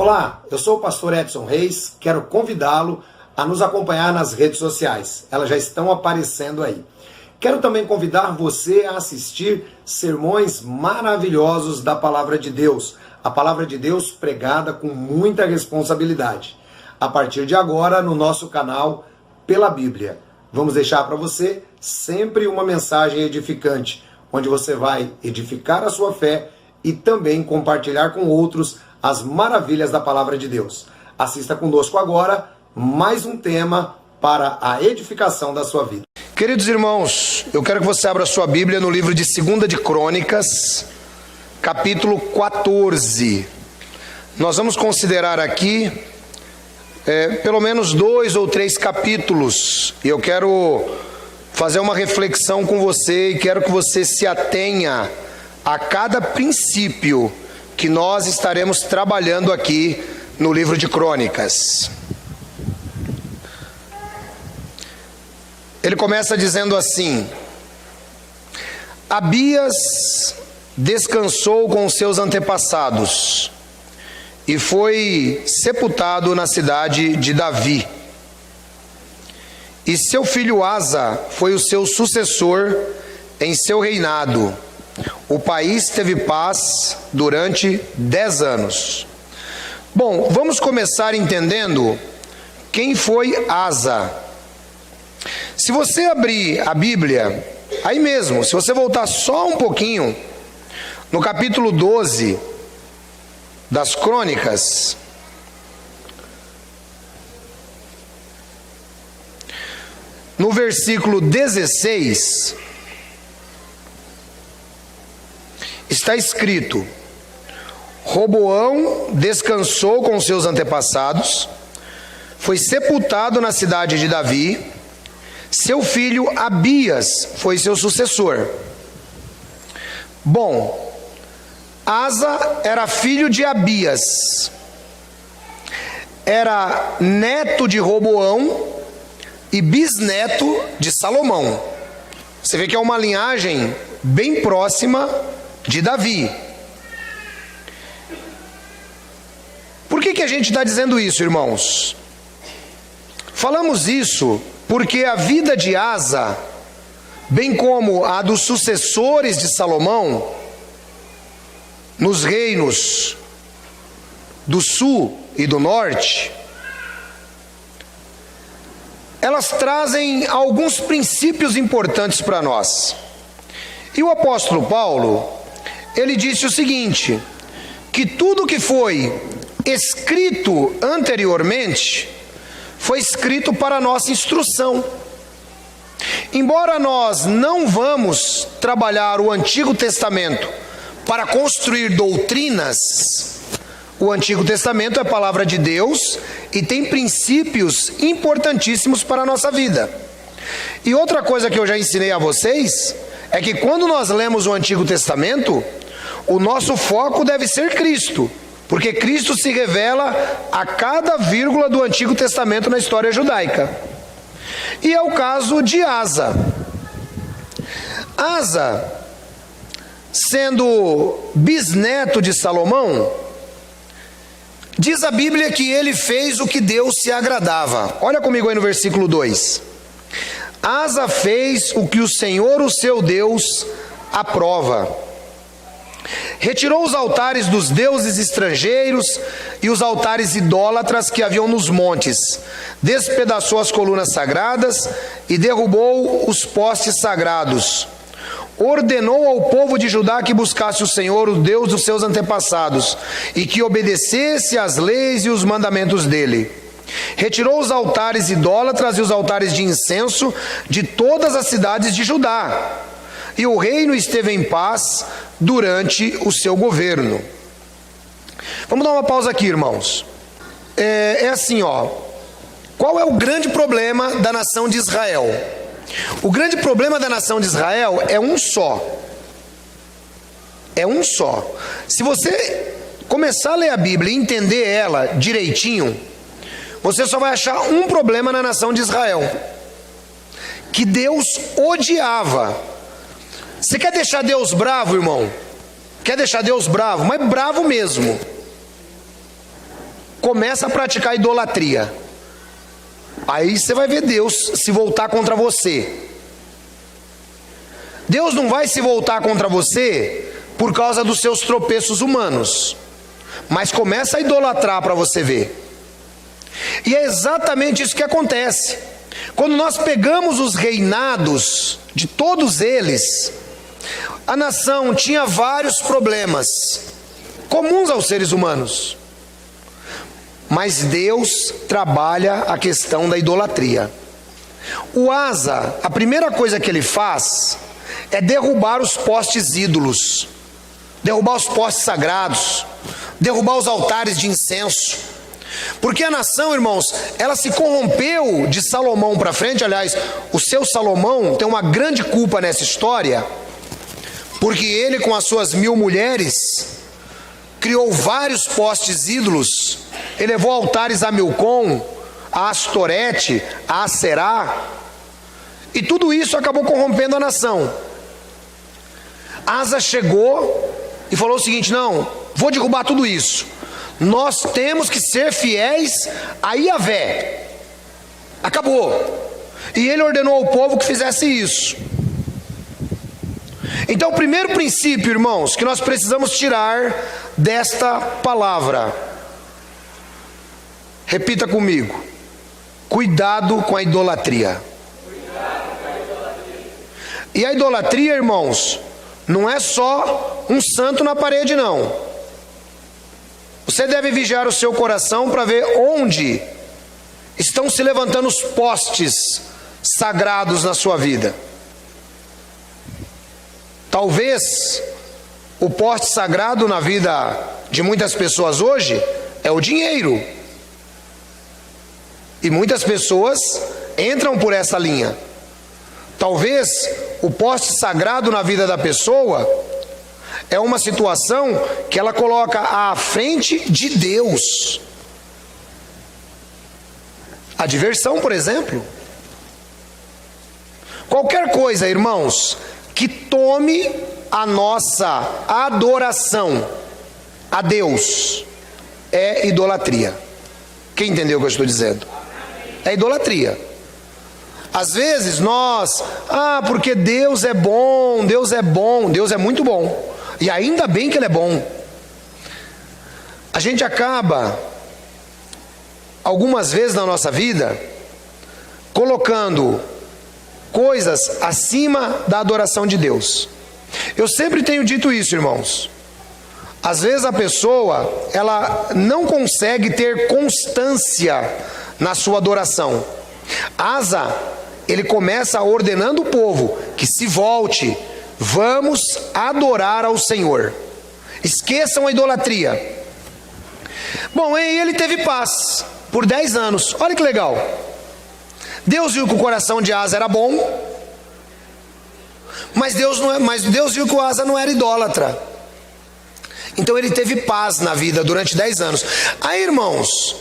Olá, eu sou o pastor Edson Reis, quero convidá-lo a nos acompanhar nas redes sociais, elas já estão aparecendo aí. Quero também convidar você a assistir sermões maravilhosos da Palavra de Deus, a Palavra de Deus pregada com muita responsabilidade. A partir de agora, no nosso canal Pela Bíblia, vamos deixar para você sempre uma mensagem edificante, onde você vai edificar a sua fé e também compartilhar com outros as maravilhas da Palavra de Deus. Assista conosco agora mais um tema para a edificação da sua vida. Queridos irmãos, eu quero que você abra sua Bíblia no livro de 2 de Crônicas, capítulo 14. Nós vamos considerar aqui pelo menos 2 ou 3 capítulos. E eu quero fazer uma reflexão com você e quero que você se atenha a cada princípio que nós estaremos trabalhando aqui no livro de Crônicas. Ele começa dizendo assim: Abias descansou com seus antepassados e foi sepultado na cidade de Davi. E seu filho Asa foi o seu sucessor em seu reinado. O país teve paz durante 10 anos. Bom, vamos começar entendendo quem foi Asa. Se você abrir a Bíblia, aí mesmo, se você voltar só um pouquinho, no capítulo 12 das Crônicas, no versículo 16, está escrito: Roboão descansou com seus antepassados, foi sepultado na cidade de Davi, seu filho Abias foi seu sucessor. Bom, Asa era filho de Abias, era neto de Roboão e bisneto de Salomão. Você vê que é uma linhagem bem próxima de Davi. Por que a gente está dizendo isso, irmãos? Falamos isso porque a vida de Asa, bem como a dos sucessores de Salomão, nos reinos do sul e do norte, elas trazem alguns princípios importantes para nós. E o apóstolo Paulo, ele disse o seguinte, que tudo que foi escrito anteriormente foi escrito para a nossa instrução. Embora nós não vamos trabalhar o Antigo Testamento para construir doutrinas, o Antigo Testamento é a palavra de Deus e tem princípios importantíssimos para a nossa vida. E outra coisa que eu já ensinei a vocês é que quando nós lemos o Antigo Testamento, o nosso foco deve ser Cristo, porque Cristo se revela a cada vírgula do Antigo Testamento na história judaica. E é o caso de Asa. Asa, sendo bisneto de Salomão, diz a Bíblia que ele fez o que Deus se agradava. Olha comigo aí no versículo 2. Asa fez o que o Senhor, o seu Deus, aprova. Retirou os altares dos deuses estrangeiros e os altares idólatras que haviam nos montes, despedaçou as colunas sagradas e derrubou os postes sagrados. Ordenou ao povo de Judá que buscasse o Senhor, o Deus dos seus antepassados, e que obedecesse às leis e os mandamentos dele. Retirou os altares idólatras e os altares de incenso de todas as cidades de Judá. E o reino esteve em paz durante o seu governo. Vamos dar uma pausa aqui, irmãos. É assim, ó. Qual é o grande problema da nação de Israel? O grande problema da nação de Israel é um só. É um só. Se você começar a ler a Bíblia e entender ela direitinho, você só vai achar um problema na nação de Israel: que Deus odiava. Você quer deixar Deus bravo, irmão? Quer deixar Deus bravo? Mas bravo mesmo. começa a praticar idolatria. Aí você vai ver Deus se voltar contra você. Deus não vai se voltar contra você por causa dos seus tropeços humanos, mas começa a idolatrar para você ver. E é exatamente isso que acontece. Quando nós pegamos os reinados de todos eles, a nação tinha vários problemas comuns aos seres humanos, mas Deus trabalha a questão da idolatria. O Asa, a primeira coisa que ele faz é derrubar os postes ídolos, derrubar os postes sagrados, derrubar os altares de incenso. Porque a nação, irmãos, ela se corrompeu de Salomão para frente. Aliás, o seu Salomão tem uma grande culpa nessa história, porque ele, com as suas 1000 mulheres, criou vários postes ídolos, elevou altares a Milcom, a Astorete, a Aserá, e tudo isso acabou corrompendo a nação. Asa chegou e falou o seguinte: não, vou derrubar tudo isso, nós temos que ser fiéis a Yahvé, acabou. E ele ordenou ao povo que fizesse isso. Então, o primeiro princípio, irmãos, que nós precisamos tirar desta palavra, repita comigo: cuidado com a idolatria. E a idolatria, irmãos, não é só um santo na parede, não. Você deve vigiar o seu coração para ver onde estão se levantando os postes sagrados na sua vida. Talvez o poste sagrado na vida de muitas pessoas hoje é o dinheiro. E muitas pessoas entram por essa linha. Talvez o poste sagrado na vida da pessoa é uma situação que ela coloca à frente de Deus. A diversão, por exemplo. Qualquer coisa, irmãos, que tome a nossa adoração a Deus é idolatria. Quem entendeu o que eu estou dizendo? É idolatria. Às vezes nós, porque Deus é bom, Deus é bom, Deus é muito bom, e ainda bem que Ele é bom. A gente acaba, algumas vezes na nossa vida, colocando coisas acima da adoração de Deus. Eu sempre tenho dito isso, irmãos. Às vezes a pessoa, ela não consegue ter constância na sua adoração. Asa, ele começa ordenando o povo que se volte, vamos adorar ao Senhor, esqueçam a idolatria. Bom, e ele teve paz por 10 anos, olha que legal. Deus viu que o coração de Asa era bom, mas Deus viu que o Asa não era idólatra. Então ele teve paz na vida durante 10 anos. Aí, irmãos,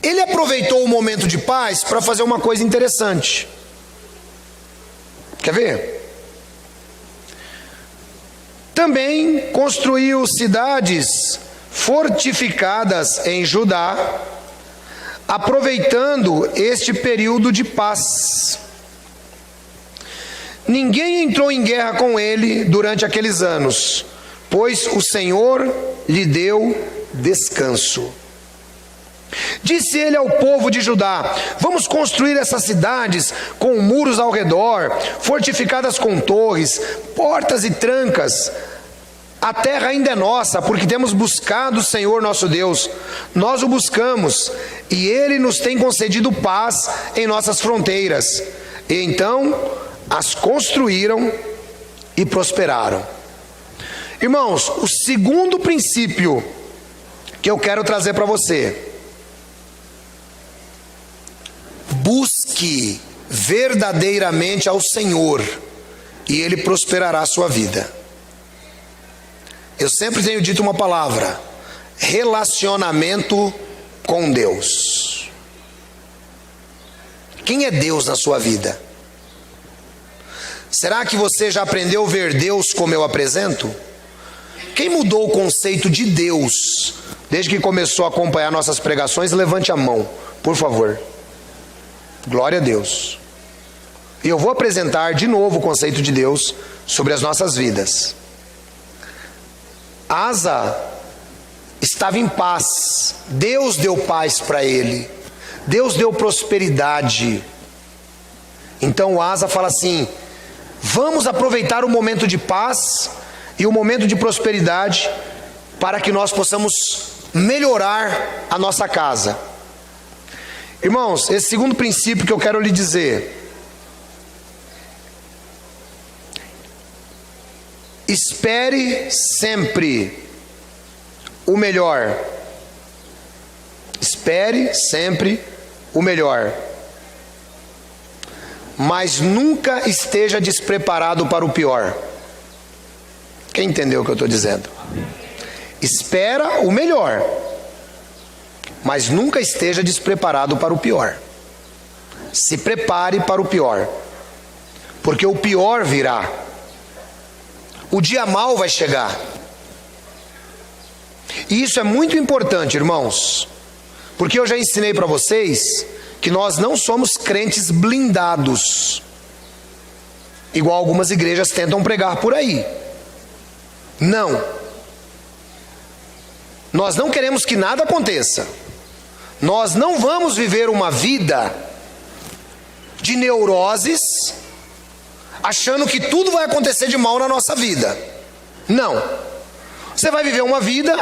ele aproveitou o momento de paz para fazer uma coisa interessante. Quer ver? Também construiu cidades fortificadas em Judá, aproveitando este período de paz. Ninguém entrou em guerra com ele durante aqueles anos, pois o Senhor lhe deu descanso. Disse ele ao povo de Judá: vamos construir essas cidades com muros ao redor, fortificadas com torres, portas e trancas. A terra ainda é nossa, porque temos buscado o Senhor nosso Deus. Nós o buscamos, e Ele nos tem concedido paz em nossas fronteiras. E então as construíram e prosperaram. Irmãos, o segundo princípio que eu quero trazer para você: busque verdadeiramente ao Senhor, e Ele prosperará a sua vida. Eu sempre tenho dito uma palavra: relacionamento com Deus. Quem é Deus na sua vida? Será que você já aprendeu a ver Deus como eu apresento? Quem mudou o conceito de Deus desde que começou a acompanhar nossas pregações, levante a mão, por favor. Glória a Deus. E eu vou apresentar de novo o conceito de Deus sobre as nossas vidas. Asa estava em paz. Deus deu paz para ele. Deus deu prosperidade. Então Asa fala assim: vamos aproveitar o momento de paz e o momento de prosperidade para que nós possamos melhorar a nossa casa. Irmãos, esse segundo princípio que eu quero lhe dizer: espere sempre o melhor. Espere sempre o melhor. Mas nunca esteja despreparado para o pior. Quem entendeu o que eu estou dizendo? Espera o melhor, mas nunca esteja despreparado para o pior. Se prepare para o pior, porque o pior virá. O dia mau vai chegar. E isso é muito importante, irmãos, porque eu já ensinei para vocês que nós não somos crentes blindados, igual algumas igrejas tentam pregar por aí. Não. Nós não queremos que nada aconteça. Nós não vamos viver uma vida de neuroses, achando que tudo vai acontecer de mal na nossa vida. Não. Você vai viver uma vida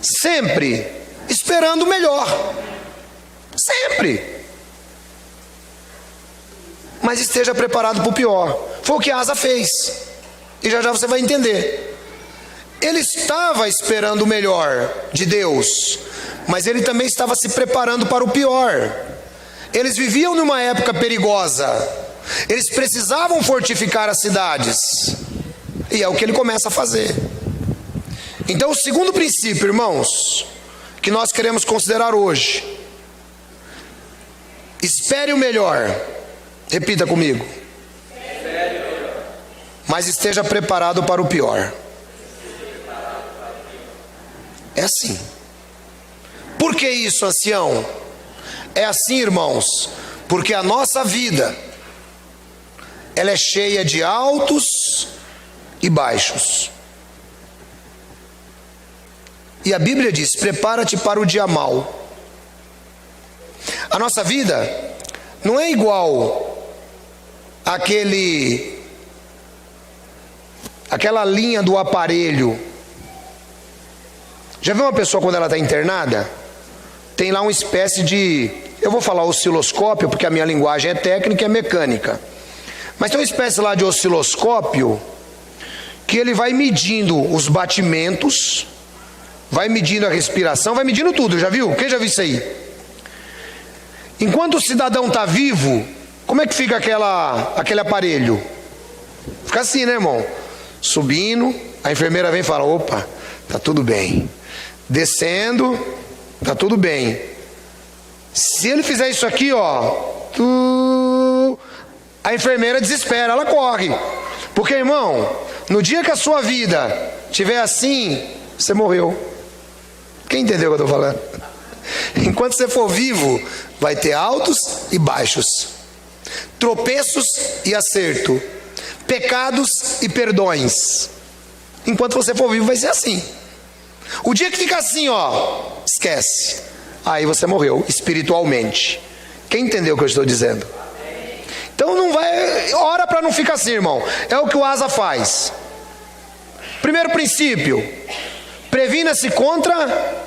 sempre esperando o melhor. Sempre. Mas esteja preparado para o pior. Foi o que Asa fez. E já já você vai entender. Ele estava esperando o melhor de Deus, mas ele também estava se preparando para o pior. Eles viviam numa época perigosa. Eles precisavam fortificar as cidades. E é o que ele começa a fazer. Então, o segundo princípio, irmãos, que nós queremos considerar hoje: espere o melhor. Repita comigo. Mas esteja preparado para o pior. É assim. Por que isso, ancião? É assim, irmãos, porque a nossa vida, ela é cheia de altos e baixos. E a Bíblia diz: prepara-te para o dia mau. A nossa vida não é igual aquela linha do aparelho. Já viu uma pessoa quando ela está internada? Tem lá uma espécie de, eu vou falar osciloscópio, porque a minha linguagem é técnica e é mecânica. Mas tem uma espécie lá de osciloscópio que ele vai medindo os batimentos, vai medindo a respiração, vai medindo tudo, já viu? Quem já viu isso aí? Enquanto o cidadão está vivo, como é que fica aquele aparelho? Fica assim, né, irmão? Subindo, a enfermeira vem e fala: opa, tá tudo bem. Descendo, tá tudo bem. Se ele fizer isso aqui, a enfermeira desespera, ela corre. Porque, irmão, no dia que a sua vida estiver assim, você morreu. Quem entendeu o que eu estou falando? Enquanto você for vivo, vai ter altos e baixos, tropeços e acerto, pecados e perdões. Enquanto você for vivo, vai ser assim. O dia que fica assim, esquece. Aí você morreu espiritualmente. Quem entendeu o que eu estou dizendo? Então não vai, ora para não ficar assim, irmão. É o que o Asa faz. Primeiro princípio: previna-se contra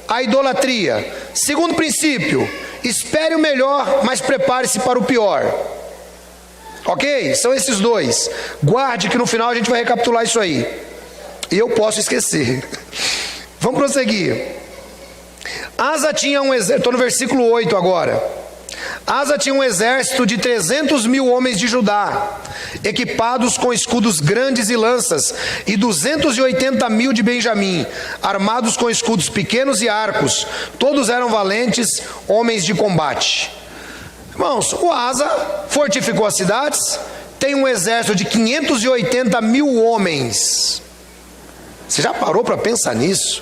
a idolatria. Segundo princípio: espere o melhor, mas prepare-se para o pior. Ok? São esses dois. Guarde que no final a gente vai recapitular isso aí. E eu posso esquecer. Vamos prosseguir. Asa tinha um exército, estou no versículo 8 agora. Asa tinha um exército de 300 mil homens de Judá, equipados com escudos grandes e lanças, e 280 mil de Benjamim, armados com escudos pequenos e arcos. Todos eram valentes homens de combate. Irmãos, o Asa fortificou as cidades, tem um exército de 580 mil homens. Você já parou para pensar nisso?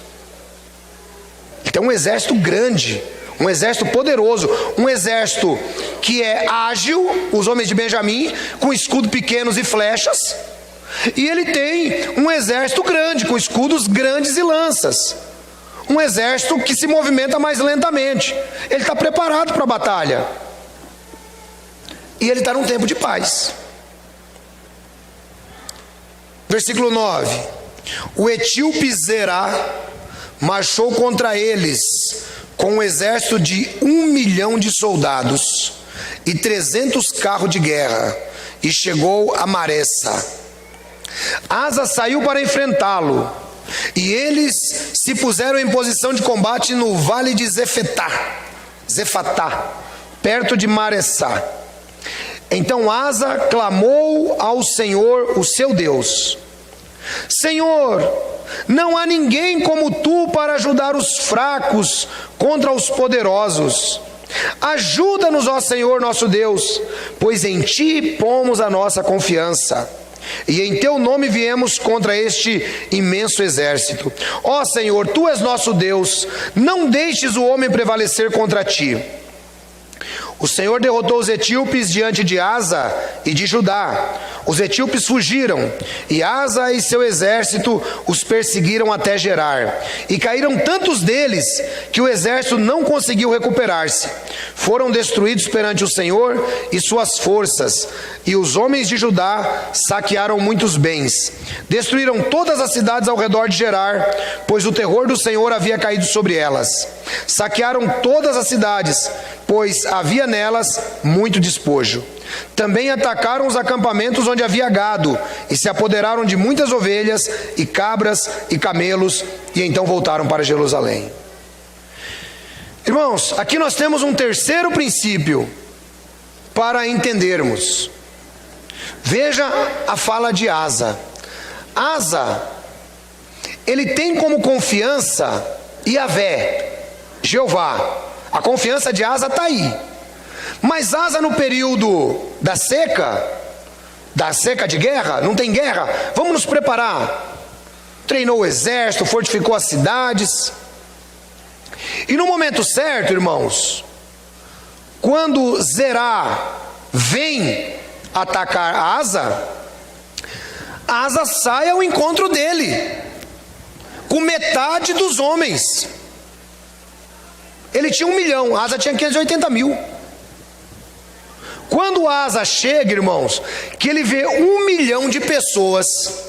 Então um exército grande, um exército poderoso, um exército que é ágil, os homens de Benjamim, com escudos pequenos e flechas, e ele tem um exército grande, com escudos grandes e lanças, um exército que se movimenta mais lentamente. Ele está preparado para a batalha, e ele está num tempo de paz. Versículo 9: o etíope Zerá marchou contra eles com um exército de 1 milhão de soldados e 300 carros de guerra, e chegou a Maressa. Asa saiu para enfrentá-lo, e eles se puseram em posição de combate no vale de Zefatá, perto de Maressá. Então Asa clamou ao Senhor, o seu Deus: Senhor, não há ninguém como tu para ajudar os fracos contra os poderosos. Ajuda-nos, ó Senhor nosso Deus, pois em ti pomos a nossa confiança, e em teu nome viemos contra este imenso exército. Ó Senhor, tu és nosso Deus, não deixes o homem prevalecer contra ti. O Senhor derrotou os etíopes diante de Asa e de Judá. Os etíopes fugiram, e Asa e seu exército os perseguiram até Gerar. E caíram tantos deles que o exército não conseguiu recuperar-se. Foram destruídos perante o Senhor e suas forças, e os homens de Judá saquearam muitos bens. Destruíram todas as cidades ao redor de Gerar, pois o terror do Senhor havia caído sobre elas. Saquearam todas as cidades, pois havia nelas muito despojo. Também atacaram os acampamentos onde havia gado, e se apoderaram de muitas ovelhas, e cabras, e camelos, e então voltaram para Jerusalém. Irmãos, aqui nós temos um terceiro princípio para entendermos. Veja a fala de Asa. Asa, ele tem como confiança Yahvé, Jeová. A confiança de Asa está aí. Mas Asa, no período da seca de guerra, não tem guerra, vamos nos preparar. Treinou o exército, fortificou as cidades. E no momento certo, irmãos, quando Zerá vem atacar Asa, Asa sai ao encontro dele, com metade dos homens. Ele tinha 1 milhão, Asa tinha 580 mil. Quando Asa chega, irmãos, que ele vê 1 milhão de pessoas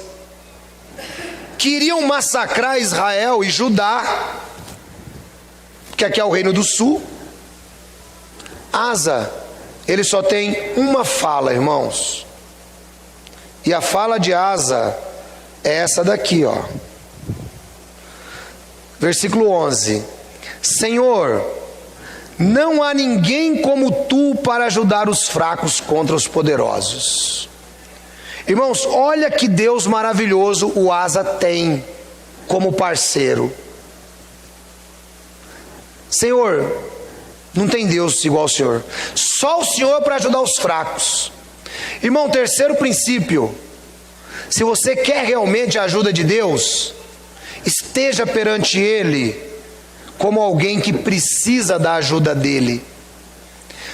que iriam massacrar Israel e Judá, que aqui é o reino do sul, Asa, ele só tem uma fala, irmãos. E a fala de Asa é essa daqui, ó. Versículo 11: Senhor, não há ninguém como tu para ajudar os fracos contra os poderosos. Irmãos, olha que Deus maravilhoso o Asa tem como parceiro. Senhor, não tem Deus igual ao Senhor. Só o Senhor para ajudar os fracos. Irmão, terceiro princípio: se você quer realmente a ajuda de Deus, esteja perante Ele como alguém que precisa da ajuda dele.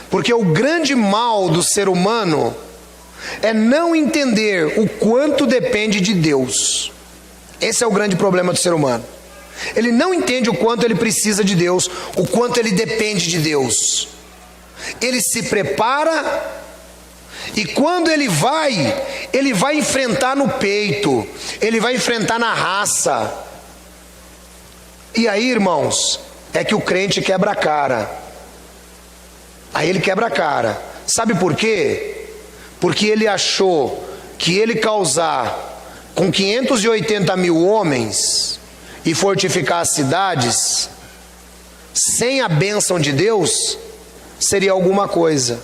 Porque o grande mal do ser humano é não entender o quanto depende de Deus. Esse é o grande problema do ser humano. Ele não entende o quanto ele precisa de Deus, o quanto ele depende de Deus. Ele se prepara, e quando ele vai enfrentar no peito, ele vai enfrentar na raça. E aí, irmãos, é que o crente quebra a cara. Aí ele quebra a cara. Sabe por quê? Porque ele achou que ele causar com 580 mil homens e fortificar as cidades, sem a bênção de Deus, seria alguma coisa.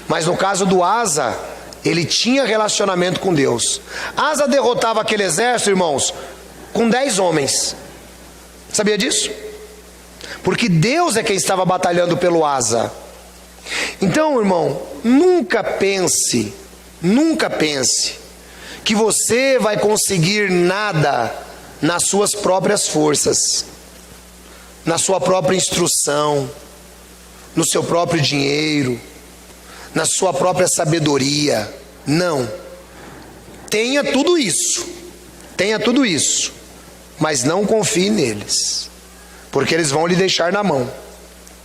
Mas no caso do Asa, ele tinha relacionamento com Deus. Asa derrotava aquele exército, irmãos, com 10 homens. Sabia disso? Porque Deus é quem estava batalhando pelo Asa. Então, irmão, nunca pense que você vai conseguir nada nas suas próprias forças. na sua própria instrução, no seu próprio dinheiro, na sua própria sabedoria. Não. Tenha tudo isso, mas não confie neles, porque eles vão lhe deixar na mão.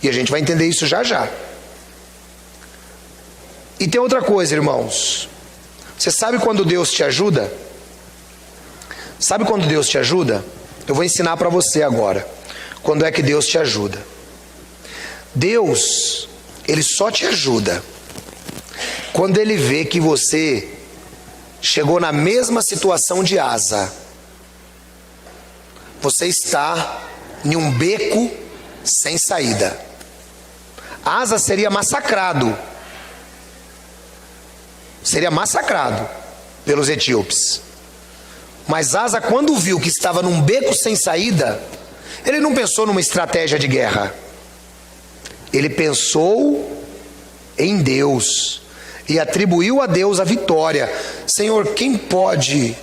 E a gente vai entender isso já já. E tem outra coisa, irmãos. Você sabe quando Deus te ajuda? Sabe quando Deus te ajuda? Eu vou ensinar para você agora. Quando é que Deus te ajuda? Deus, Ele só te ajuda quando Ele vê que você chegou na mesma situação de Asa. Você está em um beco sem saída. Asa seria massacrado pelos etíopes. Mas Asa, quando viu que estava num beco sem saída, ele não pensou numa estratégia de guerra. Ele pensou em Deus e atribuiu a Deus a vitória. Senhor, quem pode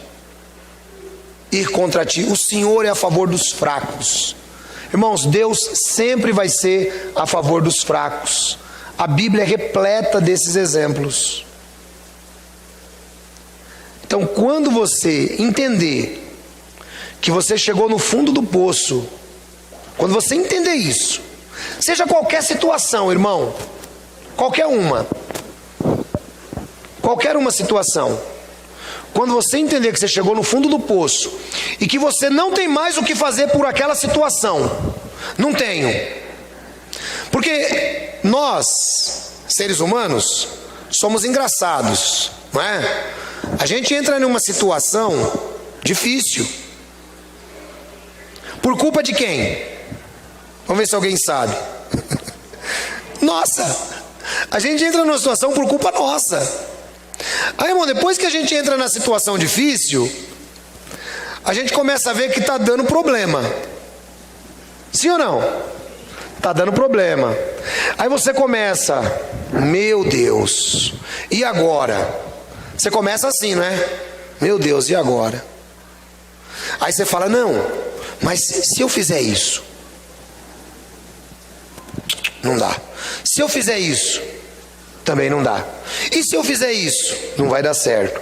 ir contra ti? O Senhor é a favor dos fracos. Irmãos, Deus sempre vai ser a favor dos fracos. A Bíblia é repleta desses exemplos. Então, quando você entender que você chegou no fundo do poço, quando você entender isso, seja qualquer situação, irmão, qualquer uma situação, quando você entender que você chegou no fundo do poço e que você não tem mais o que fazer por aquela situação, não tenho, porque nós, seres humanos, somos engraçados, não é? A gente entra numa situação difícil. Por culpa de quem? Vamos ver se alguém sabe. Nossa! A gente entra numa situação por culpa nossa. Aí, irmão, depois que a gente entra na situação difícil, a gente começa a ver que está dando problema. Sim ou não? Está dando problema. Aí você começa, meu Deus, e agora? Você começa assim, não é? Meu Deus, e agora? Aí você fala, não, mas se eu fizer isso? Não dá. Se eu fizer isso? Também não dá. E se eu fizer isso? Não vai dar certo.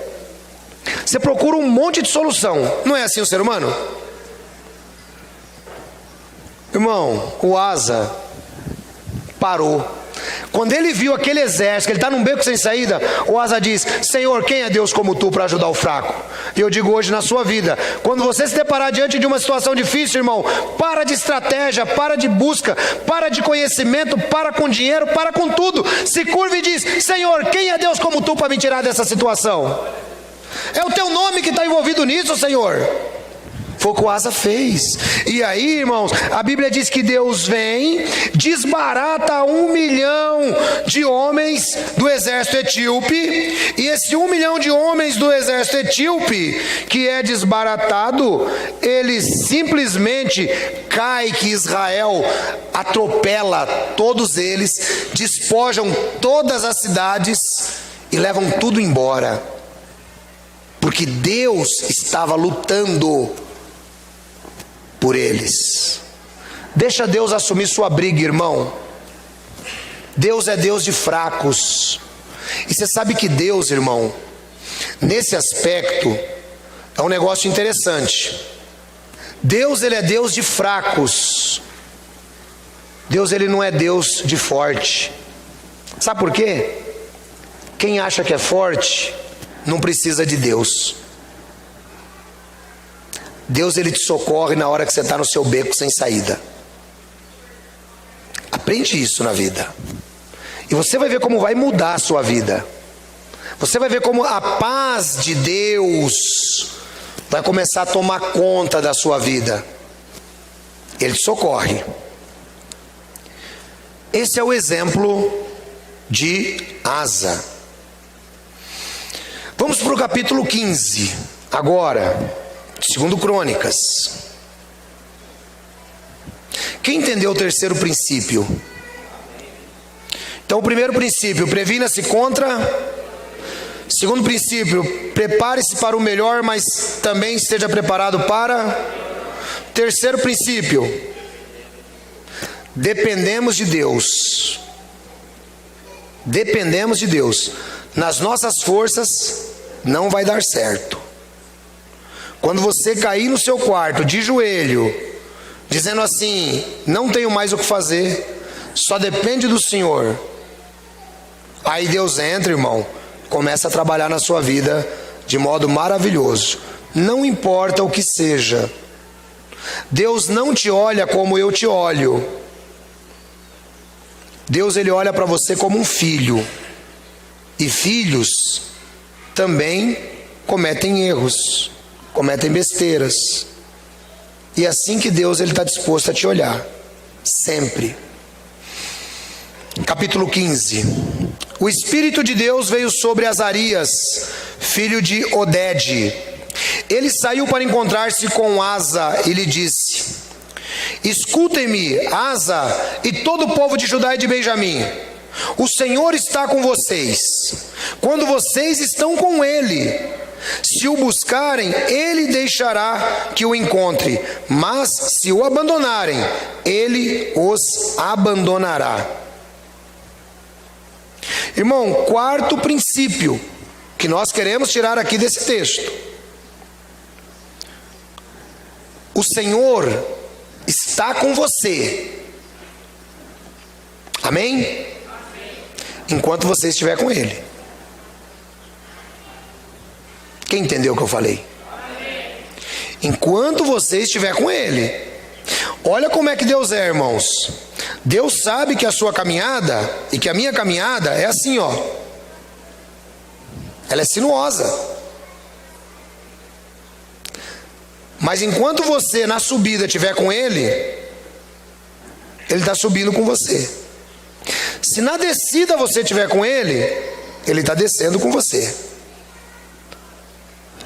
Você procura um monte de solução. Não é assim o ser humano? Irmão, o Asa parou. Quando ele viu aquele exército, que ele está num beco sem saída, o Asa diz, Senhor, quem é Deus como tu para ajudar o fraco? E eu digo hoje na sua vida, quando você se deparar diante de uma situação difícil, irmão, para de estratégia, para de busca, para de conhecimento, para com dinheiro, para com tudo. Se curva e diz, Senhor, quem é Deus como tu para me tirar dessa situação? É o teu nome que está envolvido nisso, Senhor. Foi o que o Asa fez. E aí, irmãos, a Bíblia diz que Deus vem, desbarata 1 milhão de homens do exército etíope. E esse 1 milhão de homens do exército etíope que é desbaratado, ele simplesmente cai, que Israel atropela todos eles, despojam todas as cidades e levam tudo embora. Porque Deus estava lutando por eles. Deixa Deus assumir sua briga, irmão. Deus é Deus de fracos. E você sabe que Deus, irmão, nesse aspecto, é um negócio interessante. Deus, ele é Deus de fracos. Deus, ele não é Deus de forte. Sabe por quê? Quem acha que é forte, não precisa de Deus. Deus, ele te socorre na hora que você está no seu beco sem saída. Aprende isso na vida. E você vai ver como vai mudar a sua vida. Você vai ver como a paz de Deus vai começar a tomar conta da sua vida. Ele te socorre. Esse é o exemplo de Asa. Vamos para o capítulo 15 agora. Segundo Crônicas. Quem entendeu o terceiro princípio? Então, o primeiro princípio, previna-se contra. Segundo princípio, prepare-se para o melhor, mas também esteja preparado para. Terceiro princípio, dependemos de Deus. Dependemos de Deus. Nas nossas forças não vai dar certo. Quando você cair no seu quarto de joelho, dizendo assim: não tenho mais o que fazer, só depende do Senhor, aí Deus entra, irmão, começa a trabalhar na sua vida de modo maravilhoso. Não importa o que seja, Deus não te olha como eu te olho. Deus, ele olha para você como um filho. E filhos também cometem erros, cometem besteiras. E é assim que Deus, ele está disposto a te olhar, sempre. Capítulo 15. O Espírito de Deus veio sobre Azarias, filho de Oded. Ele saiu para encontrar-se com Asa e lhe disse: escutem-me, Asa e todo o povo de Judá e de Benjamim. O Senhor está com vocês, quando vocês estão com Ele. Se o buscarem, Ele deixará que o encontre, mas se o abandonarem, Ele os abandonará. Irmão, quarto princípio que nós queremos tirar aqui desse texto: o Senhor está com você. Amém? Enquanto você estiver com Ele. Quem entendeu o que eu falei? Enquanto você estiver com Ele. Olha como é que Deus é, irmãos. Deus sabe que a sua caminhada e que a minha caminhada é assim, ó. Ela é sinuosa. Mas enquanto você na subida estiver com Ele, Ele está subindo com você. Se na descida você estiver com Ele, Ele está descendo com você.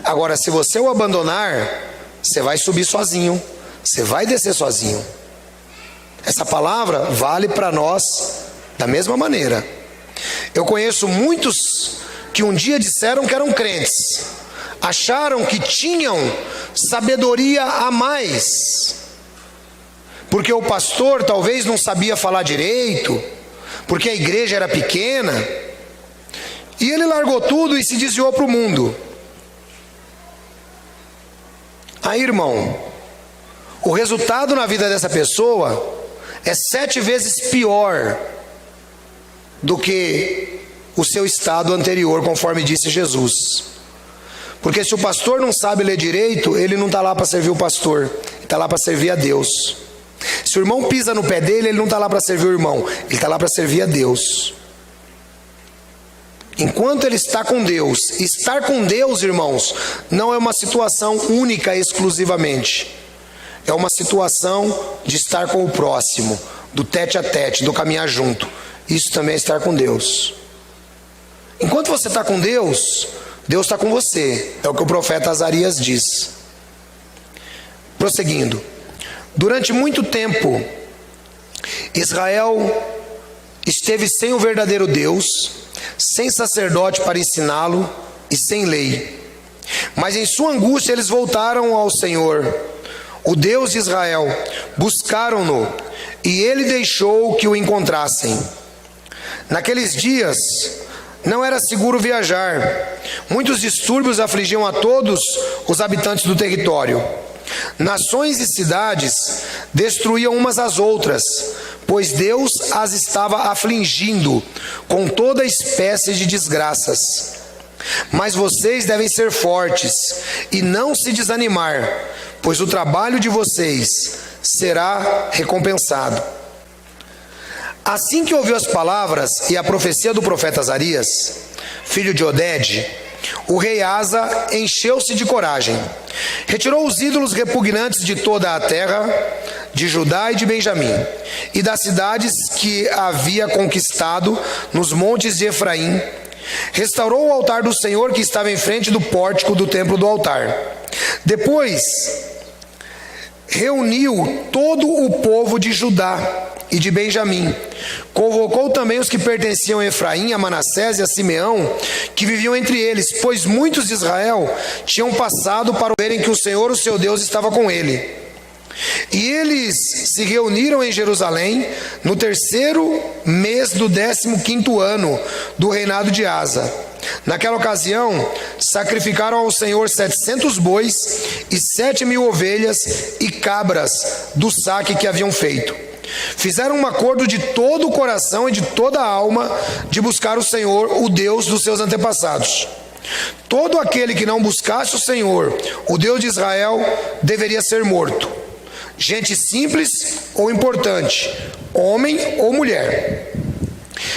Agora, se você o abandonar, você vai subir sozinho, você vai descer sozinho. Essa palavra vale para nós da mesma maneira. Eu conheço muitos que um dia disseram que eram crentes, acharam que tinham sabedoria a mais, porque o pastor talvez não sabia falar direito, porque a igreja era pequena, e ele largou tudo e se desviou para o mundo. Aí, irmão, o resultado na vida dessa pessoa é 7 vezes pior do que o seu estado anterior, conforme disse Jesus. Porque se o pastor não sabe ler direito, ele não está lá para servir o pastor, ele está lá para servir a Deus. Se o irmão pisa no pé dele, ele não está lá para servir o irmão, ele está lá para servir a Deus. Enquanto ele está com Deus, estar com Deus, irmãos, não é uma situação única exclusivamente. É uma situação de estar com o próximo, do tete a tete, do caminhar junto. Isso também é estar com Deus. Enquanto você está com Deus, Deus está com você. É o que o profeta Azarias diz. Prosseguindo. Durante muito tempo, Israel esteve sem o verdadeiro Deus, sem sacerdote para ensiná-lo e sem lei. Mas em sua angústia eles voltaram ao Senhor, o Deus de Israel, buscaram-no e ele deixou que o encontrassem. Naqueles dias não era seguro viajar, muitos distúrbios afligiam a todos os habitantes do território. Nações e cidades destruíam umas às outras, pois Deus as estava afligindo com toda espécie de desgraças. Mas vocês devem ser fortes e não se desanimar, pois o trabalho de vocês será recompensado. Assim que ouviu as palavras e a profecia do profeta Azarias, filho de Oded, o rei Asa encheu-se de coragem, retirou os ídolos repugnantes de toda a terra, de Judá e de Benjamim, e das cidades que havia conquistado nos montes de Efraim, restaurou o altar do Senhor que estava em frente do pórtico do templo do altar. Depois reuniu todo o povo de Judá e de Benjamim, convocou também os que pertenciam a Efraim, a Manassés e a Simeão, que viviam entre eles, pois muitos de Israel tinham passado para verem que o Senhor, o seu Deus, estava com ele. E eles se reuniram em Jerusalém no 3º mês do 15º ano do reinado de Asa. Naquela ocasião, sacrificaram ao Senhor 700 bois e 7.000 ovelhas e cabras do saque que haviam feito. Fizeram um acordo de todo o coração e de toda a alma de buscar o Senhor, o Deus dos seus antepassados. Todo aquele que não buscasse o Senhor, o Deus de Israel, deveria ser morto. Gente simples ou importante, homem ou mulher.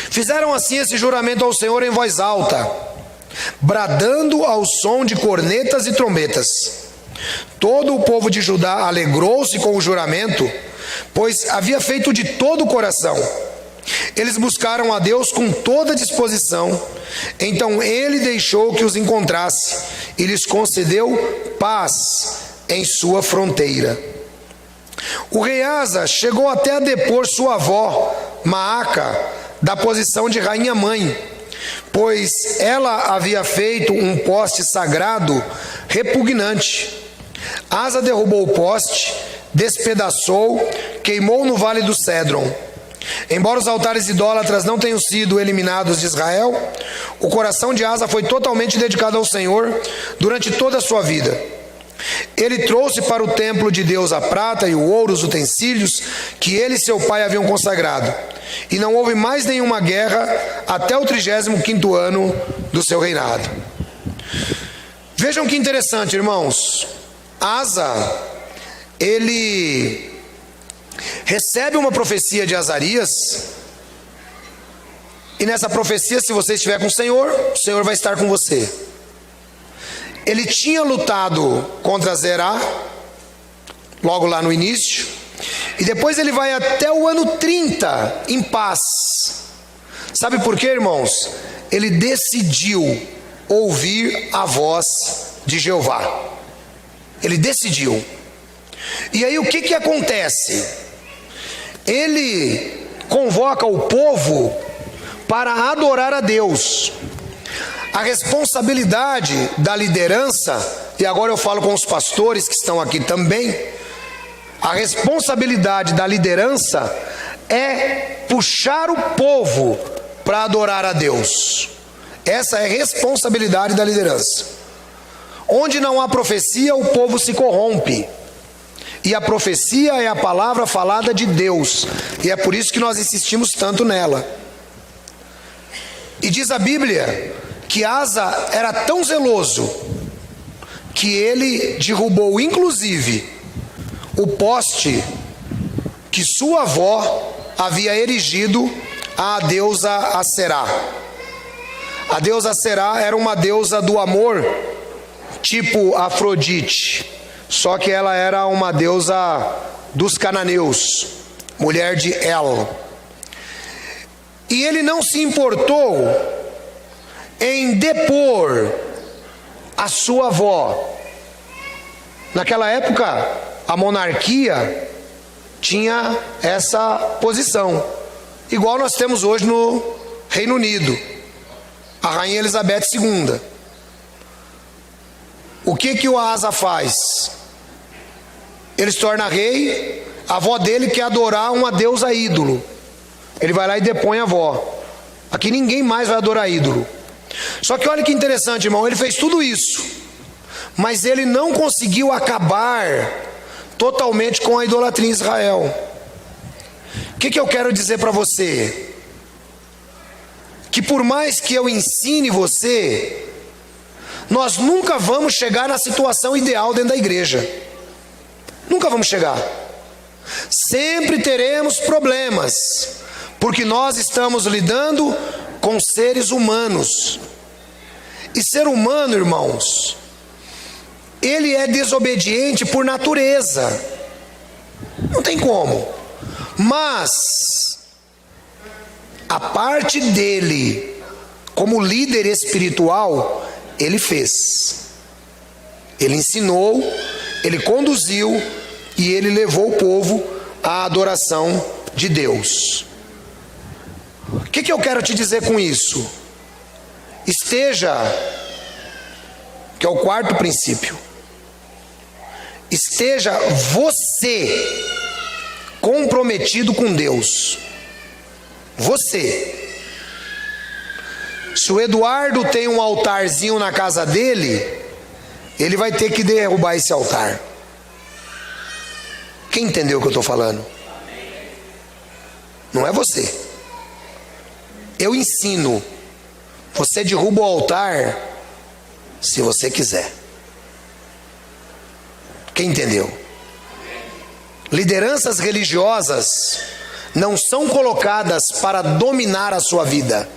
Fizeram assim esse juramento ao Senhor em voz alta, bradando ao som de cornetas e trombetas. Todo o povo de Judá alegrou-se com o juramento, pois havia feito de todo o coração. Eles buscaram a Deus com toda disposição. Então ele deixou que os encontrasse e lhes concedeu paz em sua fronteira. O rei Asa chegou até a depor sua avó, Maaca, da posição de rainha-mãe, pois ela havia feito um poste sagrado repugnante. Asa derrubou o poste, despedaçou, queimou no vale do Cédron. Embora os altares idólatras não tenham sido eliminados de Israel, o coração de Asa foi totalmente dedicado ao Senhor durante toda a sua vida. Ele trouxe para o templo de Deus a prata e o ouro, os utensílios que ele e seu pai haviam consagrado. E não houve mais nenhuma guerra até o 35º ano do seu reinado. Vejam que interessante, irmãos. Asa, ele recebe uma profecia de Azarias. E nessa profecia, se você estiver com o Senhor vai estar com você. Ele tinha lutado contra Zerá, logo lá no início, e depois ele vai até o ano 30 em paz. Sabe por quê, irmãos? Ele decidiu ouvir a voz de Jeová. Ele decidiu. E aí o que acontece? Ele convoca o povo para adorar a Deus. A responsabilidade da liderança, e agora eu falo com os pastores que estão aqui também, a responsabilidade da liderança é puxar o povo para adorar a Deus. Essa é a responsabilidade da liderança. Onde não há profecia, o povo se corrompe. E a profecia é a palavra falada de Deus, e é por isso que nós insistimos tanto nela. E diz a Bíblia que Asa era tão zeloso que ele derrubou inclusive o poste que sua avó havia erigido à deusa Aserá. A deusa Aserá era uma deusa do amor, tipo Afrodite, só que ela era uma deusa dos cananeus, mulher de El. E ele não se importou em depor a sua avó. Naquela época, a monarquia tinha essa posição, igual nós temos hoje no Reino Unido, a Rainha Elizabeth II. O que o Asa faz? Ele se torna rei, a avó dele quer adorar uma deusa ídolo. Ele vai lá e depõe a avó. Aqui ninguém mais vai adorar ídolo. Só que olha que interessante, irmão, ele fez tudo isso, mas ele não conseguiu acabar totalmente com a idolatria em Israel. O que eu quero dizer para você? Que por mais que eu ensine você, nós nunca vamos chegar na situação ideal dentro da igreja. Nunca vamos chegar. Sempre teremos problemas, porque nós estamos lidando com seres humanos. E ser humano, irmãos, ele é desobediente por natureza. Não tem como. Mas a parte dele, como líder espiritual, ele fez. Ele ensinou, ele conduziu e ele levou o povo à adoração de Deus. O que eu quero te dizer com isso? Que é o quarto princípio, esteja você comprometido com Deus. Você. Se o Eduardo tem um altarzinho na casa dele, ele vai ter que derrubar esse altar. Quem entendeu o que eu estou falando? Não é você. Eu ensino. Você derruba o altar se você quiser. Quem entendeu? Lideranças religiosas não são colocadas para dominar a sua vida,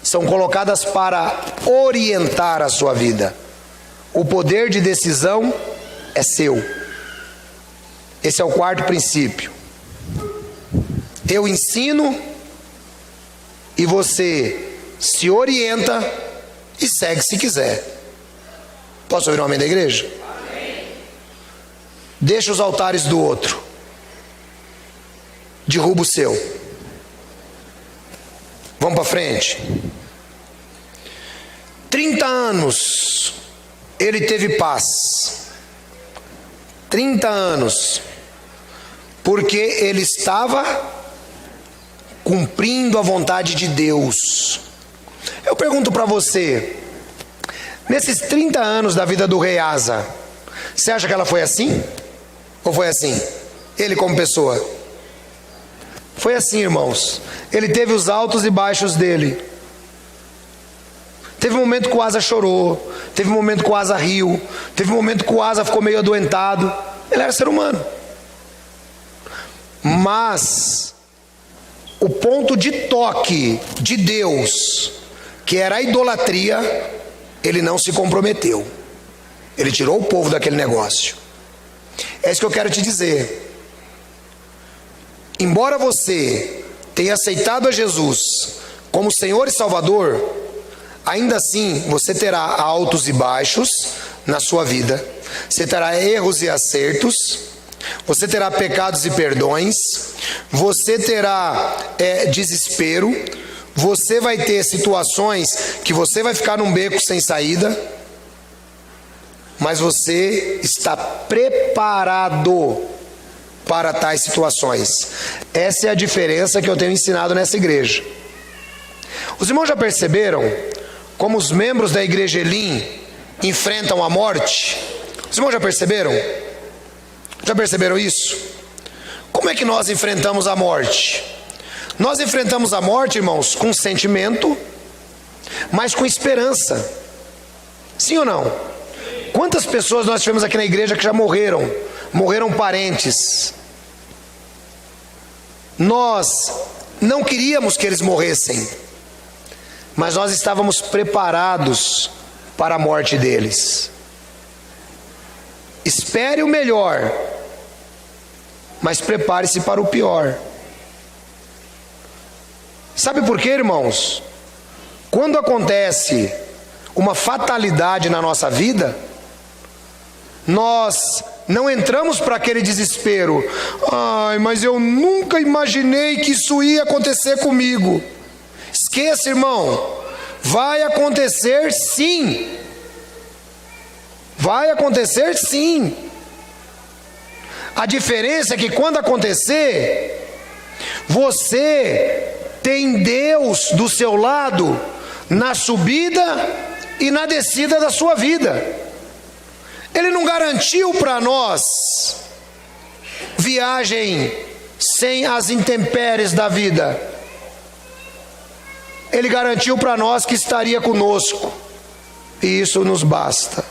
são colocadas para orientar a sua vida. O poder de decisão é seu. Esse é o quarto princípio. Eu ensino e você se orienta e segue se quiser. Posso ouvir um amém da igreja? Amém. Deixa os altares do outro. Derruba o seu. Vamos para frente. 30 anos ele teve paz. 30 anos. Porque ele estava cumprindo a vontade de Deus. Eu pergunto para você, nesses 30 anos da vida do rei Asa, você acha que ela foi assim? Ou foi assim? Ele como pessoa? Foi assim, irmãos. Ele teve os altos e baixos dele. Teve um momento que o Asa chorou, teve um momento que o Asa riu, teve um momento que o Asa ficou meio adoentado. Ele era ser humano. Mas o ponto de toque de Deus, que era a idolatria, ele não se comprometeu. Ele tirou o povo daquele negócio. É isso que eu quero te dizer. Embora você tenha aceitado a Jesus como Senhor e Salvador, ainda assim você terá altos e baixos na sua vida. Você terá erros e acertos. Você terá pecados e perdões. Você terá desespero. Você vai ter situações que você vai ficar num beco sem saída. Mas você está preparado para tais situações. Essa é a diferença que eu tenho ensinado nessa igreja. Os irmãos já perceberam como os membros da igreja Elim enfrentam a morte? Os irmãos já perceberam? Já perceberam isso? Como é que nós enfrentamos a morte? Nós enfrentamos a morte, irmãos, com sentimento, mas com esperança. Sim ou não? Quantas pessoas nós tivemos aqui na igreja que já morreram? Morreram parentes. Nós não queríamos que eles morressem, mas nós estávamos preparados para a morte deles. Espere o melhor, mas prepare-se para o pior. Sabe por quê, irmãos? Quando acontece uma fatalidade na nossa vida, nós não entramos para aquele desespero. Ai, mas eu nunca imaginei que isso ia acontecer comigo. Esqueça, irmão. Vai acontecer sim. Vai acontecer sim. A diferença é que quando acontecer, você tem Deus do seu lado na subida e na descida da sua vida. Ele não garantiu para nós viagem sem as intempéries da vida. Ele garantiu para nós que estaria conosco, e isso nos basta.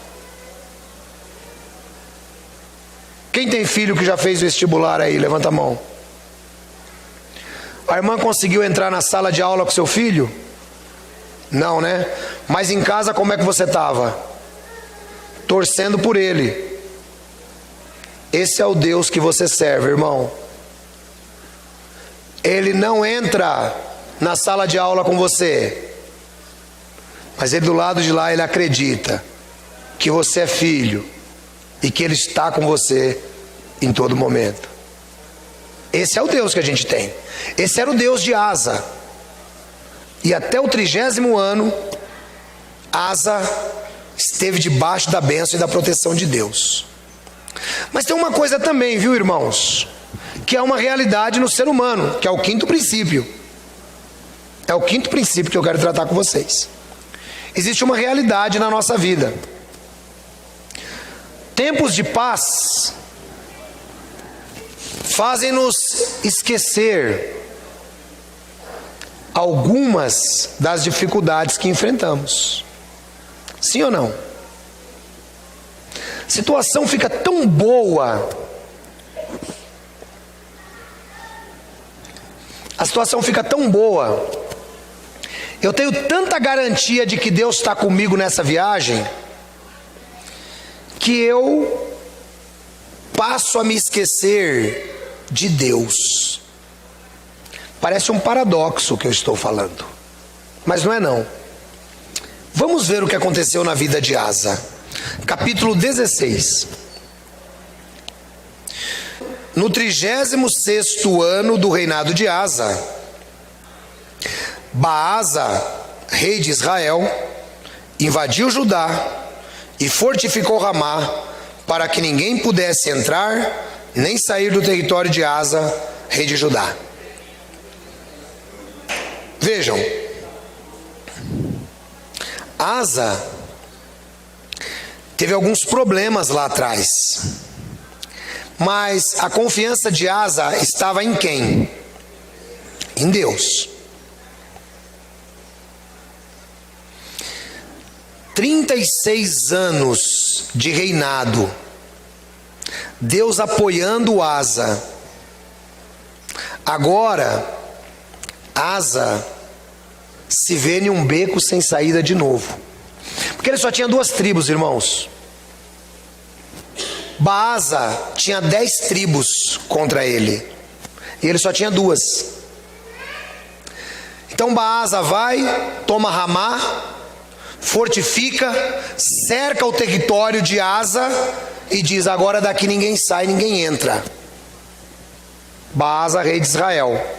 Quem tem filho que já fez vestibular aí? Levanta a mão. A irmã conseguiu entrar na sala de aula com seu filho? Não, né? Mas em casa como é que você estava? Torcendo por ele. Esse é o Deus que você serve, irmão. Ele não entra na sala de aula com você, mas ele do lado de lá, ele acredita que você é filho e que ele está com você em todo momento. Esse é o Deus que a gente tem. Esse era o Deus de Asa. E até o 30º ano, Asa esteve debaixo da bênção e da proteção de Deus. Mas tem uma coisa também, viu, irmãos? Que é uma realidade no ser humano, que é o quinto princípio. É o quinto princípio que eu quero tratar com vocês. Existe uma realidade na nossa vida. Tempos de paz fazem-nos esquecer algumas das dificuldades que enfrentamos. Sim ou não? A situação fica tão boa. A situação fica tão boa. Eu tenho tanta garantia de que Deus está comigo nessa viagem, que eu passo a me esquecer de Deus. Parece um paradoxo o que eu estou falando, mas não é não. Vamos ver o que aconteceu na vida de Asa. Capítulo 16. No 36º ano do reinado de Asa, Baasa, rei de Israel, invadiu Judá e fortificou Ramá, para que ninguém pudesse entrar nem sair do território de Asa, rei de Judá. Vejam, Asa teve alguns problemas lá atrás, mas a confiança de Asa estava em quem? Em Deus. 36 anos de reinado, Deus apoiando Asa. Agora, Asa se vê em um beco sem saída de novo, porque ele só tinha 2 tribos, irmãos. Baasa tinha 10 tribos contra ele, e ele só tinha 2. Então Baasa vai, toma Ramá, fortifica, cerca o território de Asa e diz: agora daqui ninguém sai, ninguém entra. Baasa, rei de Israel.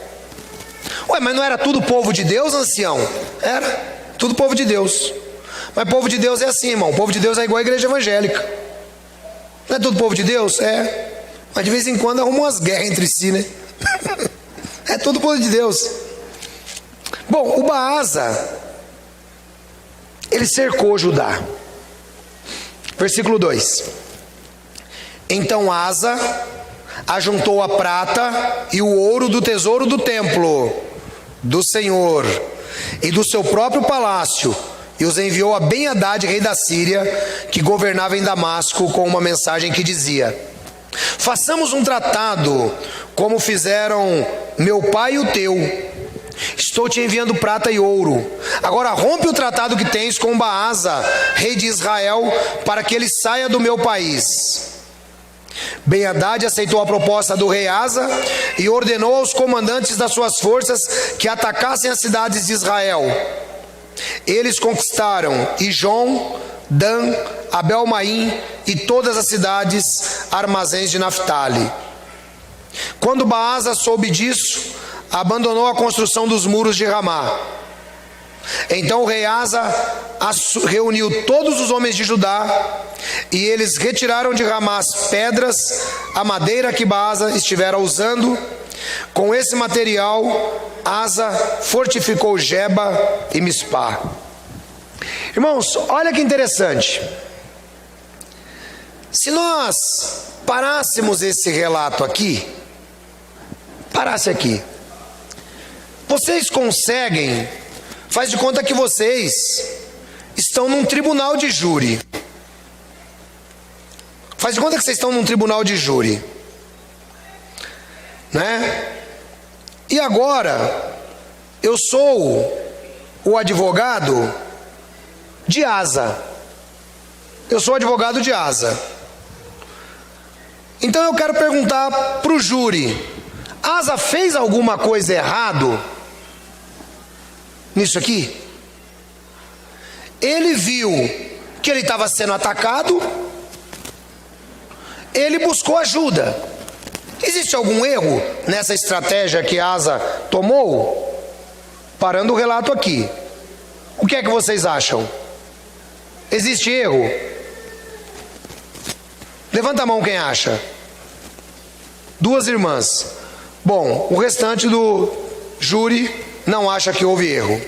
Ué, mas não era tudo povo de Deus, ancião? Era, tudo povo de Deus. Mas povo de Deus é assim, irmão. O povo de Deus é igual a igreja evangélica. Não é tudo povo de Deus? É. Mas de vez em quando arruma umas guerras entre si, né? É tudo povo de Deus. Bom, o Baasa, ele cercou Judá. Versículo 2. Então Asa ajuntou a prata e o ouro do tesouro do templo do Senhor e do seu próprio palácio, e os enviou a Ben-Hadad, rei da Síria, que governava em Damasco, com uma mensagem que dizia: façamos um tratado, como fizeram meu pai e o teu. Estou te enviando prata e ouro. Agora rompe o tratado que tens com Baasa, rei de Israel, para que ele saia do meu país. Ben-Hadad aceitou a proposta do rei Asa e ordenou aos comandantes das suas forças que atacassem as cidades de Israel. Eles conquistaram Ijon, Dan, Abel-Maim e todas as cidades armazéns de Naftali. Quando Baasa soube disso, abandonou a construção dos muros de Ramá. Então o rei Asa reuniu todos os homens de Judá, e eles retiraram de Ramá as pedras, a madeira que Baasa estivera usando. Com esse material, Asa fortificou Geba e Mispá. Irmãos, olha que interessante. Se nós parássemos esse relato aqui, vocês conseguem, faz de conta que vocês estão num tribunal de júri. Faz de conta que vocês estão num tribunal de júri, né? E agora, eu sou o advogado de Asa. Eu sou o advogado de Asa. Então eu quero perguntar para o júri: Asa fez alguma coisa errado nisso aqui? Ele viu que ele estava sendo atacado, ele buscou ajuda. Existe algum erro nessa estratégia que Asa tomou? Parando o relato aqui, o que é que vocês acham? Existe erro? Levanta a mão quem acha. 2 irmãs. Bom, o restante do júri não acha que houve erro.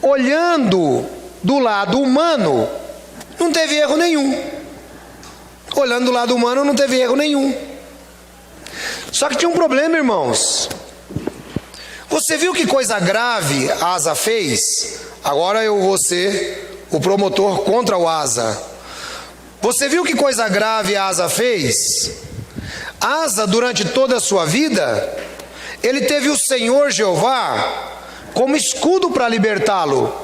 Olhando do lado humano, não teve erro nenhum. Olhando do lado humano, não teve erro nenhum. Só que tinha um problema, irmãos. Você viu que coisa grave Asa fez? Agora eu vou ser o promotor contra o Asa. Você viu que coisa grave Asa fez? Asa, durante toda a sua vida, ele teve o Senhor Jeová como escudo para libertá-lo.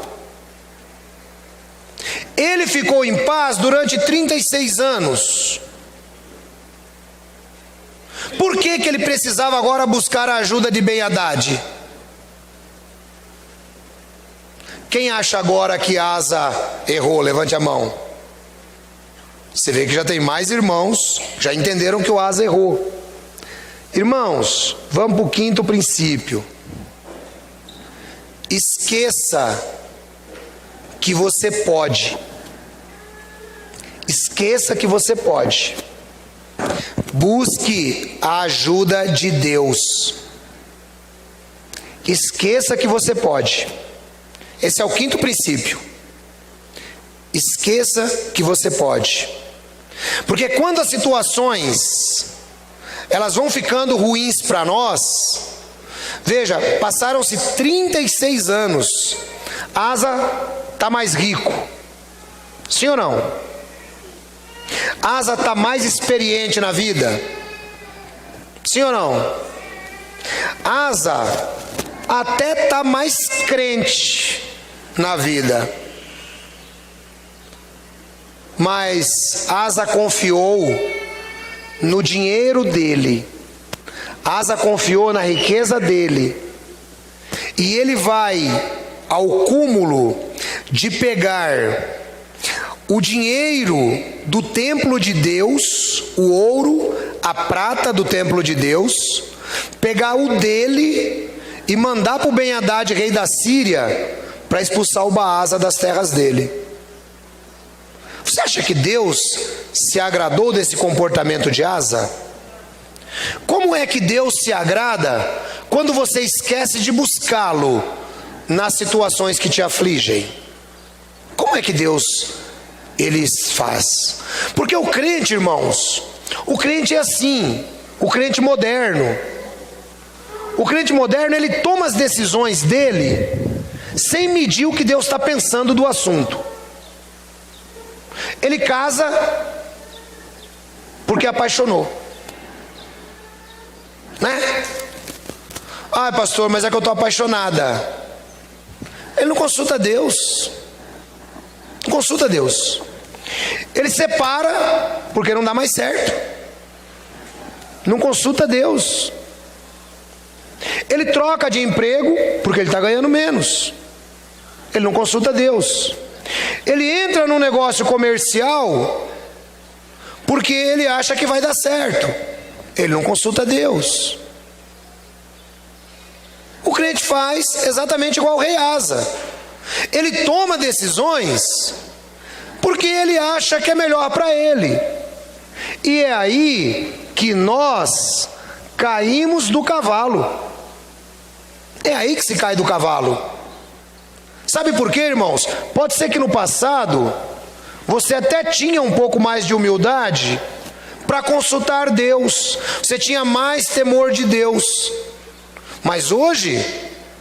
Ele ficou em paz durante 36 anos. Por que ele precisava agora buscar a ajuda de Ben-Hadad? Quem acha agora que Asa errou? Levante a mão. Você vê que já tem mais irmãos, já entenderam que o Asa errou. Irmãos, vamos para o 5º princípio. Esqueça que você pode. Esqueça que você pode. Busque a ajuda de Deus. Esqueça que você pode. Esse é o 5º princípio. Esqueça que você pode. Porque quando as situações elas vão ficando ruins para nós, veja, passaram-se 36 anos. Asa está mais rico. Sim ou não? Asa está mais experiente na vida. Sim ou não? Asa até está mais crente na vida. Mas Asa confiou no dinheiro dele. Asa confiou na riqueza dele. E ele vai ao cúmulo de pegar o dinheiro do templo de Deus, o ouro, a prata do templo de Deus, pegar o dele e mandar para o Ben-Hadad, rei da Síria, para expulsar o Baasa das terras dele. Você acha que Deus se agradou desse comportamento de Asa? Como é que Deus se agrada quando você esquece de buscá-lo nas situações que te afligem? Como é que Deus ele faz? Porque o crente, irmãos, o crente é assim, o crente moderno. O crente moderno, ele toma as decisões dele sem medir o que Deus está pensando do assunto. Ele casa porque apaixonou, né? Ah, pastor, mas é que eu estou apaixonada. Ele não consulta Deus. Não consulta Deus. Ele separa porque não dá mais certo. Não consulta Deus. Ele troca de emprego porque ele está ganhando menos. Ele não consulta Deus. Ele entra num negócio comercial porque ele acha que vai dar certo. Ele não consulta Deus. O crente faz exatamente igual o rei Asa. Ele toma decisões porque ele acha que é melhor para ele. E é aí que nós caímos do cavalo. É aí que se cai do cavalo. Sabe por quê, irmãos? Pode ser que no passado você até tinha um pouco mais de humildade para consultar Deus. Você tinha mais temor de Deus. Mas hoje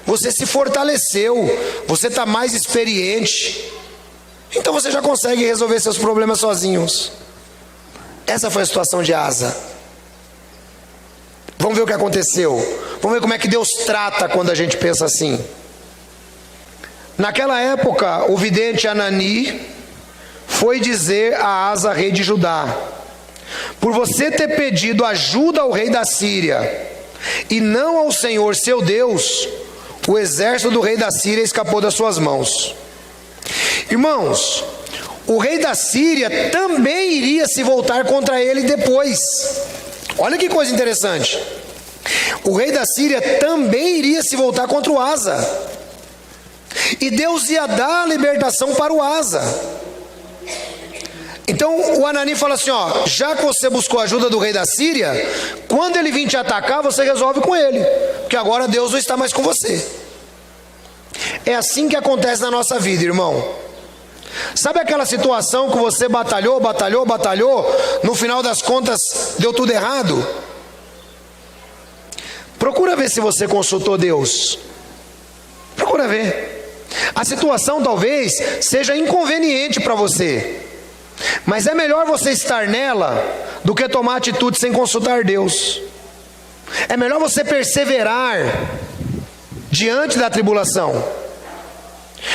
você se fortaleceu, você está mais experiente. Então você já consegue resolver seus problemas sozinhos. Essa foi a situação de Asa. Vamos ver o que aconteceu. Vamos ver como é que Deus trata quando a gente pensa assim. Naquela época, o vidente Anani foi dizer a Asa, rei de Judá: por você ter pedido ajuda ao rei da Síria e não ao Senhor seu Deus, o exército do rei da Síria escapou das suas mãos. Irmãos, o rei da Síria também iria se voltar contra ele depois. Olha que coisa interessante. O rei da Síria também iria se voltar contra o Asa. E Deus ia dar a libertação para o Asa. Então o Anani fala assim, ó, já que você buscou a ajuda do rei da Síria, quando ele vir te atacar, você resolve com ele, porque agora Deus não está mais com você. É assim que acontece na nossa vida, irmão. Sabe aquela situação que você batalhou, no final das contas deu tudo errado? Procura ver se você consultou Deus. Procura ver. A situação talvez seja inconveniente para você, mas é melhor você estar nela do que tomar atitude sem consultar Deus. É melhor você perseverar diante da tribulação.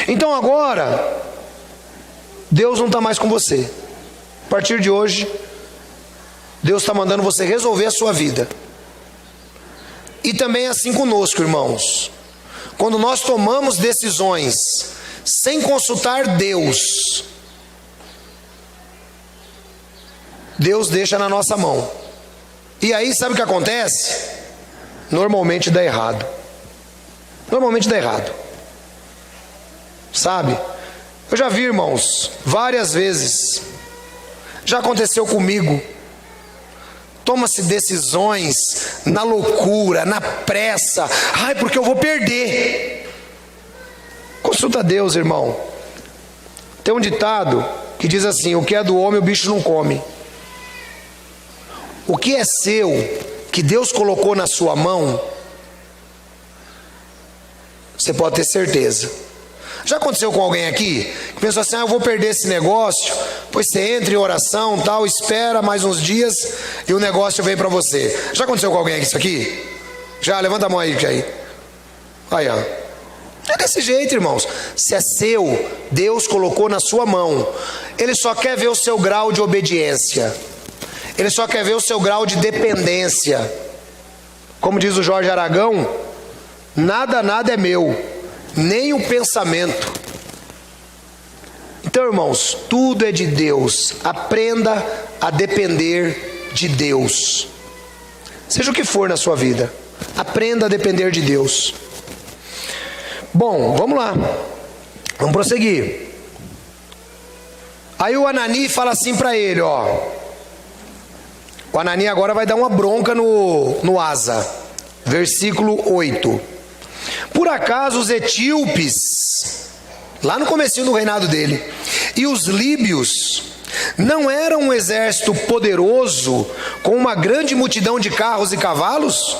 Então agora, Deus não está mais com você. A partir de hoje, Deus está mandando você resolver a sua vida. E também é assim conosco, irmãos. Quando nós tomamos decisões sem consultar Deus, Deus deixa na nossa mão. E aí sabe o que acontece? Normalmente dá errado. Normalmente dá errado. Sabe? Eu já vi, irmãos, várias vezes. Já aconteceu comigo. Toma-se decisões na loucura, na pressa. Ai, porque eu vou perder. Consulta Deus, irmão. Tem um ditado que diz assim: o que é do homem o bicho não come. O que é seu, que Deus colocou na sua mão, você pode ter certeza. Já aconteceu com alguém aqui que pensou assim: eu vou perder esse negócio? Pois você entra em oração, tal, espera mais uns dias e o negócio vem para você. Já aconteceu com alguém aqui isso aqui? Já, levanta a mão aí, aí. Aí, ó. É desse jeito, irmãos. Se é seu, Deus colocou na sua mão. Ele só quer ver o seu grau de obediência. Ele só quer ver o seu grau de dependência. Como diz o Jorge Aragão, nada é meu, nem o pensamento. Então, irmãos, tudo é de Deus. Aprenda a depender de Deus. Seja o que for na sua vida, aprenda a depender de Deus. Bom, vamos lá. Vamos prosseguir. Aí o Anani fala assim para ele, ó. O Anani agora vai dar uma bronca no Asa. Versículo 8. Por acaso os etíopes, lá no comecinho do reinado dele, e os líbios não eram um exército poderoso com uma grande multidão de carros e cavalos?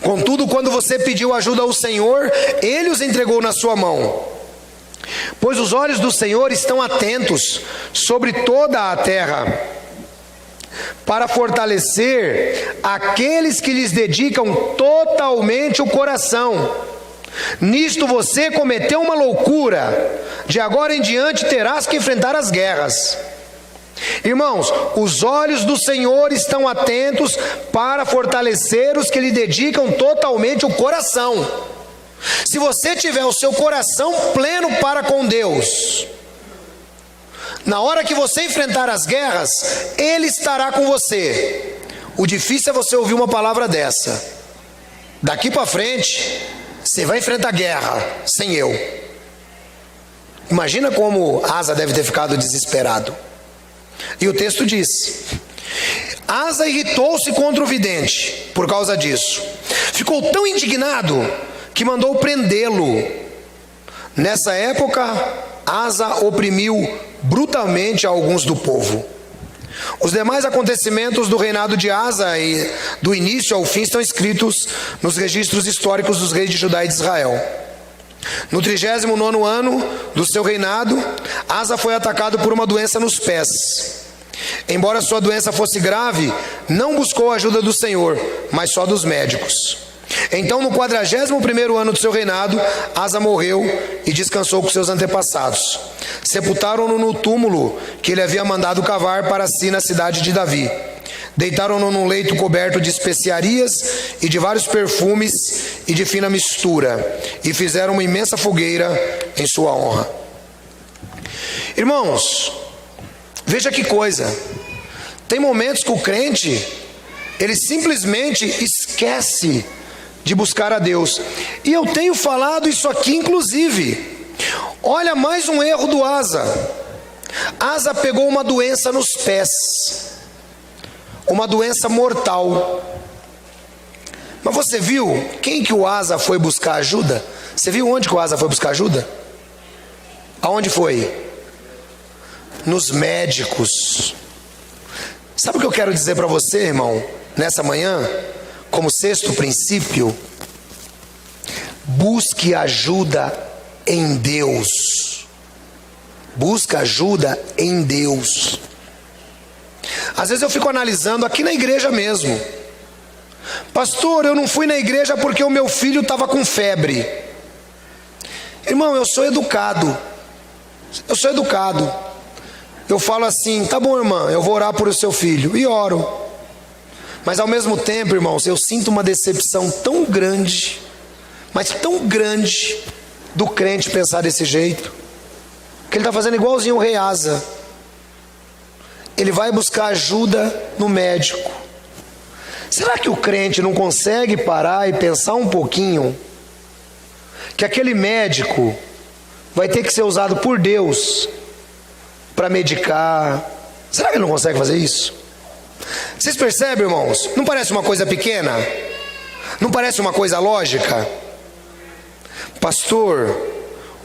Contudo, quando você pediu ajuda ao Senhor, Ele os entregou na sua mão. Pois os olhos do Senhor estão atentos sobre toda a terra, para fortalecer aqueles que lhes dedicam totalmente o coração. Nisto você cometeu uma loucura. De agora em diante terás que enfrentar as guerras. Irmãos, os olhos do Senhor estão atentos para fortalecer os que lhe dedicam totalmente o coração. Se você tiver o seu coração pleno para com Deus, na hora que você enfrentar as guerras, Ele estará com você. O difícil é você ouvir uma palavra dessa: daqui para frente você vai enfrentar a guerra sem eu. Imagina como Asa deve ter ficado desesperado. E o texto diz: Asa irritou-se contra o vidente por causa disso. Ficou tão indignado que mandou prendê-lo. Nessa época, Asa oprimiu brutalmente alguns do povo. Os demais acontecimentos do reinado de Asa e do início ao fim estão escritos nos registros históricos dos reis de Judá e de Israel. No 39º ano do seu reinado, Asa foi atacado por uma doença nos pés. Embora sua doença fosse grave, não buscou a ajuda do Senhor, mas só dos médicos. Então, no 41º ano do seu reinado, Asa morreu e descansou com seus antepassados. Sepultaram-no no túmulo que ele havia mandado cavar para si na cidade de Davi. Deitaram-no num leito coberto de especiarias e de vários perfumes e de fina mistura, e fizeram uma imensa fogueira em sua honra. Irmãos, veja que coisa. Tem momentos que o crente, ele simplesmente esquece de buscar a Deus. E eu tenho falado isso aqui inclusive. Olha mais um erro do Asa. Asa pegou uma doença nos pés, uma doença mortal. Mas você viu quem que o Asa foi buscar ajuda? Você viu onde que o Asa foi buscar ajuda? Aonde foi? Nos médicos. Sabe o que eu quero dizer para você, irmão, nessa manhã? Como sexto princípio, busque ajuda em Deus. Busca ajuda em Deus. Às vezes eu fico analisando aqui na igreja mesmo. Pastor, eu não fui na igreja porque o meu filho estava com febre. Irmão, eu sou educado. Eu falo assim, tá bom, irmã, eu vou orar por o seu filho. E oro. Mas ao mesmo tempo, irmãos, eu sinto uma decepção tão grande, mas tão grande, do crente pensar desse jeito, que ele está fazendo igualzinho o rei Asa. Ele vai buscar ajuda no médico. Será que o crente não consegue parar e pensar um pouquinho que aquele médico vai ter que ser usado por Deus para medicar? Será que ele não consegue fazer isso? Vocês percebem, irmãos? Não parece uma coisa pequena? Não parece uma coisa lógica? Pastor,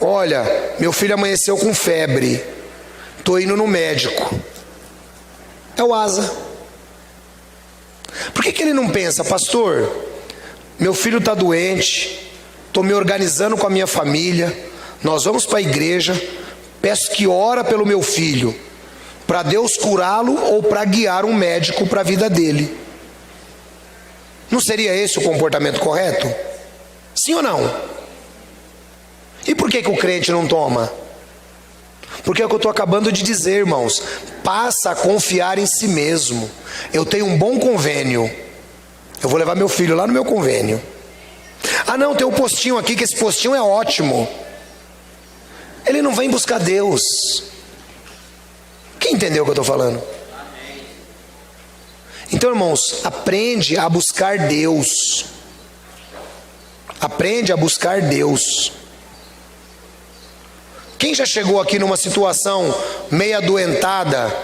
olha, meu filho amanheceu com febre, estou indo no médico. É o Asa. Por que ele não pensa, pastor, meu filho está doente, estou me organizando com a minha família, nós vamos para a igreja, peço que ora pelo meu filho, para Deus curá-lo ou para guiar um médico para a vida dele. Não seria esse o comportamento correto? Sim ou não? E por que o crente não toma? Porque é o que eu estou acabando de dizer, irmãos. Passa a confiar em si mesmo. Eu tenho um bom convênio, eu vou levar meu filho lá no meu convênio. Ah não, tem um postinho aqui, que esse postinho é ótimo. Ele não vem buscar Deus. Quem entendeu o que eu estou falando? Então, irmãos, aprende a buscar Deus. Aprende a buscar Deus. Quem já chegou aqui numa situação meio adoentada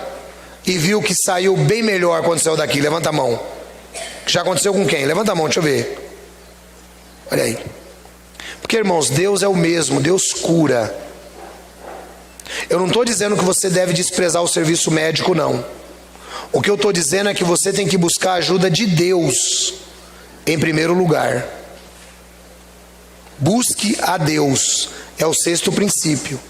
e viu que saiu bem melhor quando saiu daqui? Levanta a mão. Já aconteceu com quem? Levanta a mão, deixa eu ver. Olha aí. Porque, irmãos, Deus é o mesmo, Deus cura. Eu não estou dizendo que você deve desprezar o serviço médico, não. O que eu estou dizendo é que você tem que buscar a ajuda de Deus em primeiro lugar. Busque a Deus. É o sexto princípio.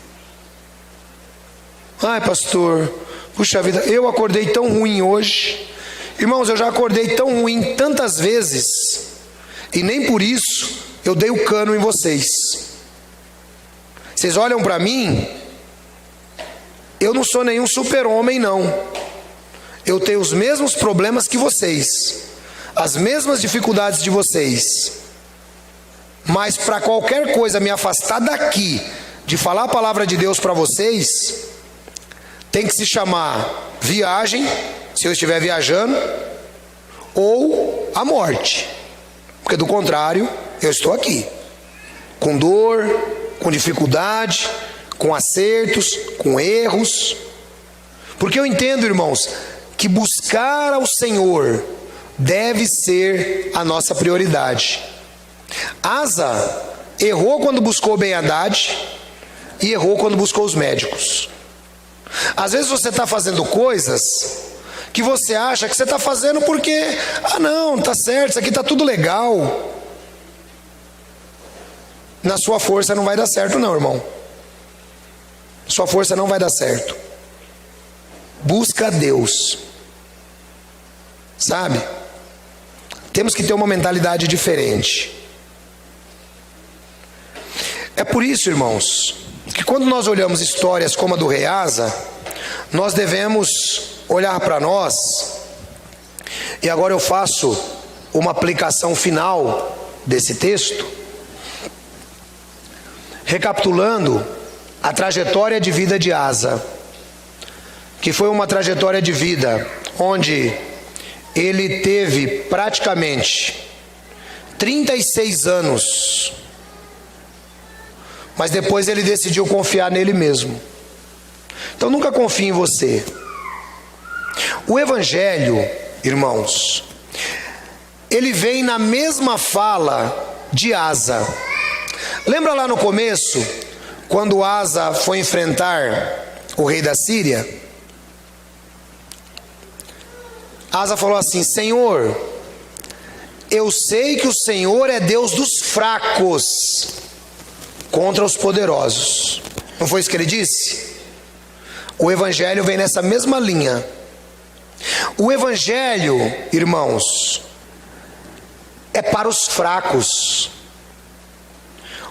Ai, pastor, puxa vida, eu acordei tão ruim hoje. Irmãos, eu já acordei tão ruim tantas vezes, e nem por isso eu dei o cano em vocês. Vocês olham para mim, eu não sou nenhum super-homem, não. Eu tenho os mesmos problemas que vocês, as mesmas dificuldades de vocês. Mas para qualquer coisa me afastar daqui, de falar a palavra de Deus para vocês, tem que se chamar viagem, se eu estiver viajando, ou a morte. Porque do contrário, eu estou aqui, com dor, com dificuldade, com acertos, com erros. Porque eu entendo, irmãos, que buscar ao Senhor deve ser a nossa prioridade. Asa errou quando buscou Ben-Hadad e errou quando buscou os médicos. Às vezes você está fazendo coisas que você acha que você está fazendo porque, não, está certo, isso aqui está tudo legal. Na sua força não vai dar certo, não, irmão. Sua força não vai dar certo. Busca a Deus. Sabe? Temos que ter uma mentalidade diferente. É por isso, irmãos, que quando nós olhamos histórias como a do rei Asa, nós devemos olhar para nós, e agora eu faço uma aplicação final desse texto, recapitulando a trajetória de vida de Asa, que foi uma trajetória de vida onde ele teve praticamente 36 anos, mas depois ele decidiu confiar nele mesmo. Então nunca confie em você. O Evangelho, irmãos, ele vem na mesma fala de Asa. Lembra lá no começo, quando Asa foi enfrentar o rei da Síria? Asa falou assim: Senhor, eu sei que o Senhor é Deus dos fracos contra os poderosos. Não foi isso que ele disse? O Evangelho vem nessa mesma linha. O Evangelho, irmãos, é para os fracos.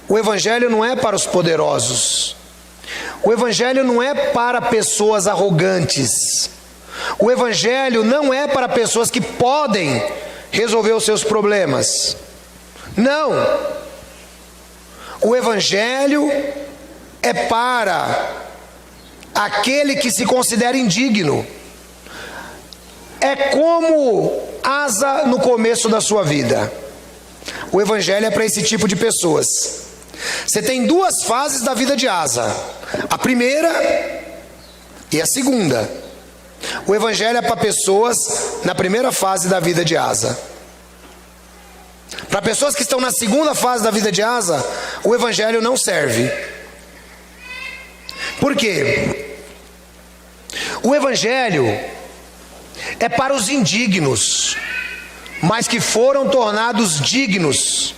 O Evangelho não é para os poderosos. O Evangelho não é para pessoas arrogantes. O Evangelho não é para pessoas que podem resolver os seus problemas. Não. O Evangelho é para aquele que se considera indigno. É como Asa no começo da sua vida. O Evangelho é para esse tipo de pessoas. Você tem duas fases da vida de Asa: a primeira e a segunda. O Evangelho é para pessoas na primeira fase da vida de Asa. Para pessoas que estão na segunda fase da vida de Asa, o Evangelho não serve. Por quê? O Evangelho é para os indignos, mas que foram tornados dignos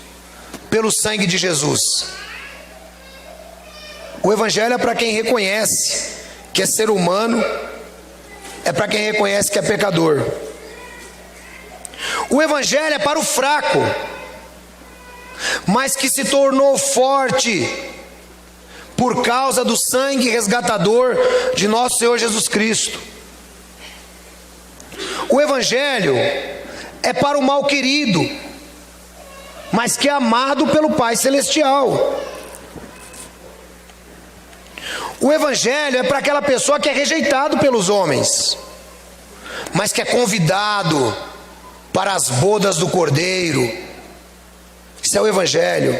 pelo sangue de Jesus. O Evangelho é para quem reconhece que é ser humano, é para quem reconhece que é pecador. O Evangelho é para o fraco, mas que se tornou forte por causa do sangue resgatador de nosso Senhor Jesus Cristo. O Evangelho é para o mal querido, mas que é amado pelo Pai Celestial. O Evangelho é para aquela pessoa que é rejeitado pelos homens, mas que é convidado para as bodas do Cordeiro. Isso é o Evangelho.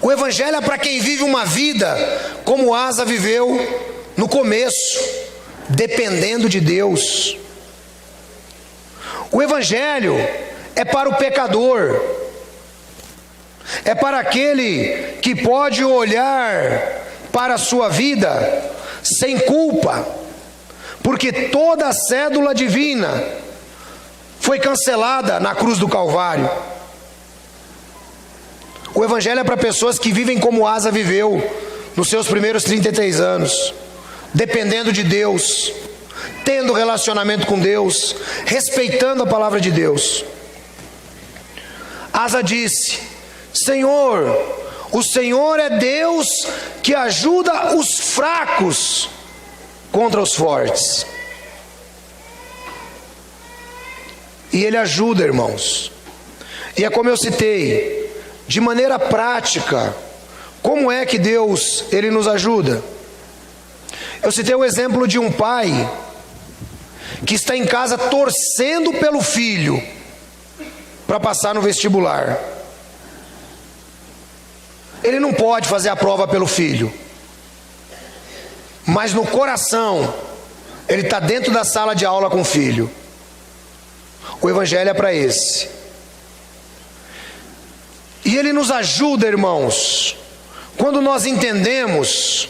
O Evangelho é para quem vive uma vida como Asa viveu no começo, dependendo de Deus. O Evangelho é para o pecador, é para aquele que pode olhar para a sua vida sem culpa, porque toda a cédula divina foi cancelada na cruz do Calvário. O Evangelho é para pessoas que vivem como Asa viveu nos seus primeiros 33 anos, dependendo de Deus, tendo relacionamento com Deus, respeitando a palavra de Deus. Asa disse: Senhor, o Senhor é Deus que ajuda os fracos contra os fortes. E Ele ajuda, irmãos. E é como eu citei, de maneira prática, como é que Deus, Ele nos ajuda? Eu citei o exemplo de um pai que está em casa torcendo pelo filho para passar no vestibular. Ele não pode fazer a prova pelo filho, mas no coração ele está dentro da sala de aula com o filho. O Evangelho é para esse. E ele nos ajuda, irmãos, quando nós entendemos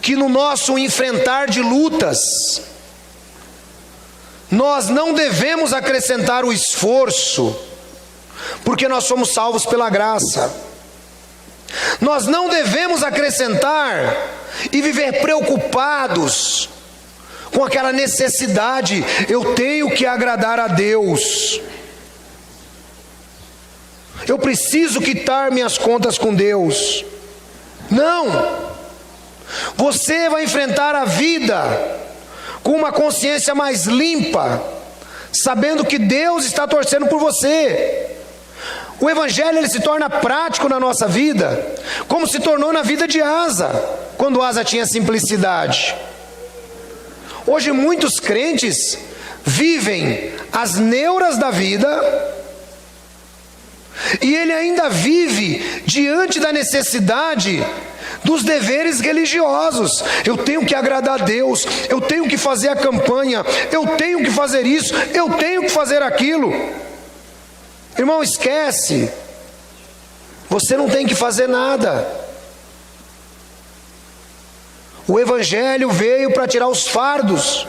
que no nosso enfrentar de lutas, nós não devemos acrescentar o esforço, porque nós somos salvos pela graça. Nós não devemos acrescentar e viver preocupados com aquela necessidade: eu tenho que agradar a Deus, eu preciso quitar minhas contas com Deus. Não! Você vai enfrentar a vida com uma consciência mais limpa, sabendo que Deus está torcendo por você. O Evangelho, ele se torna prático na nossa vida, como se tornou na vida de Asa, quando Asa tinha simplicidade. Hoje muitos crentes vivem as neuras da vida, e ele ainda vive diante da necessidade dos deveres religiosos. Eu tenho que agradar a Deus, eu tenho que fazer a campanha, eu tenho que fazer isso, eu tenho que fazer aquilo. Irmão, esquece. Você não tem que fazer nada. O Evangelho veio para tirar os fardos.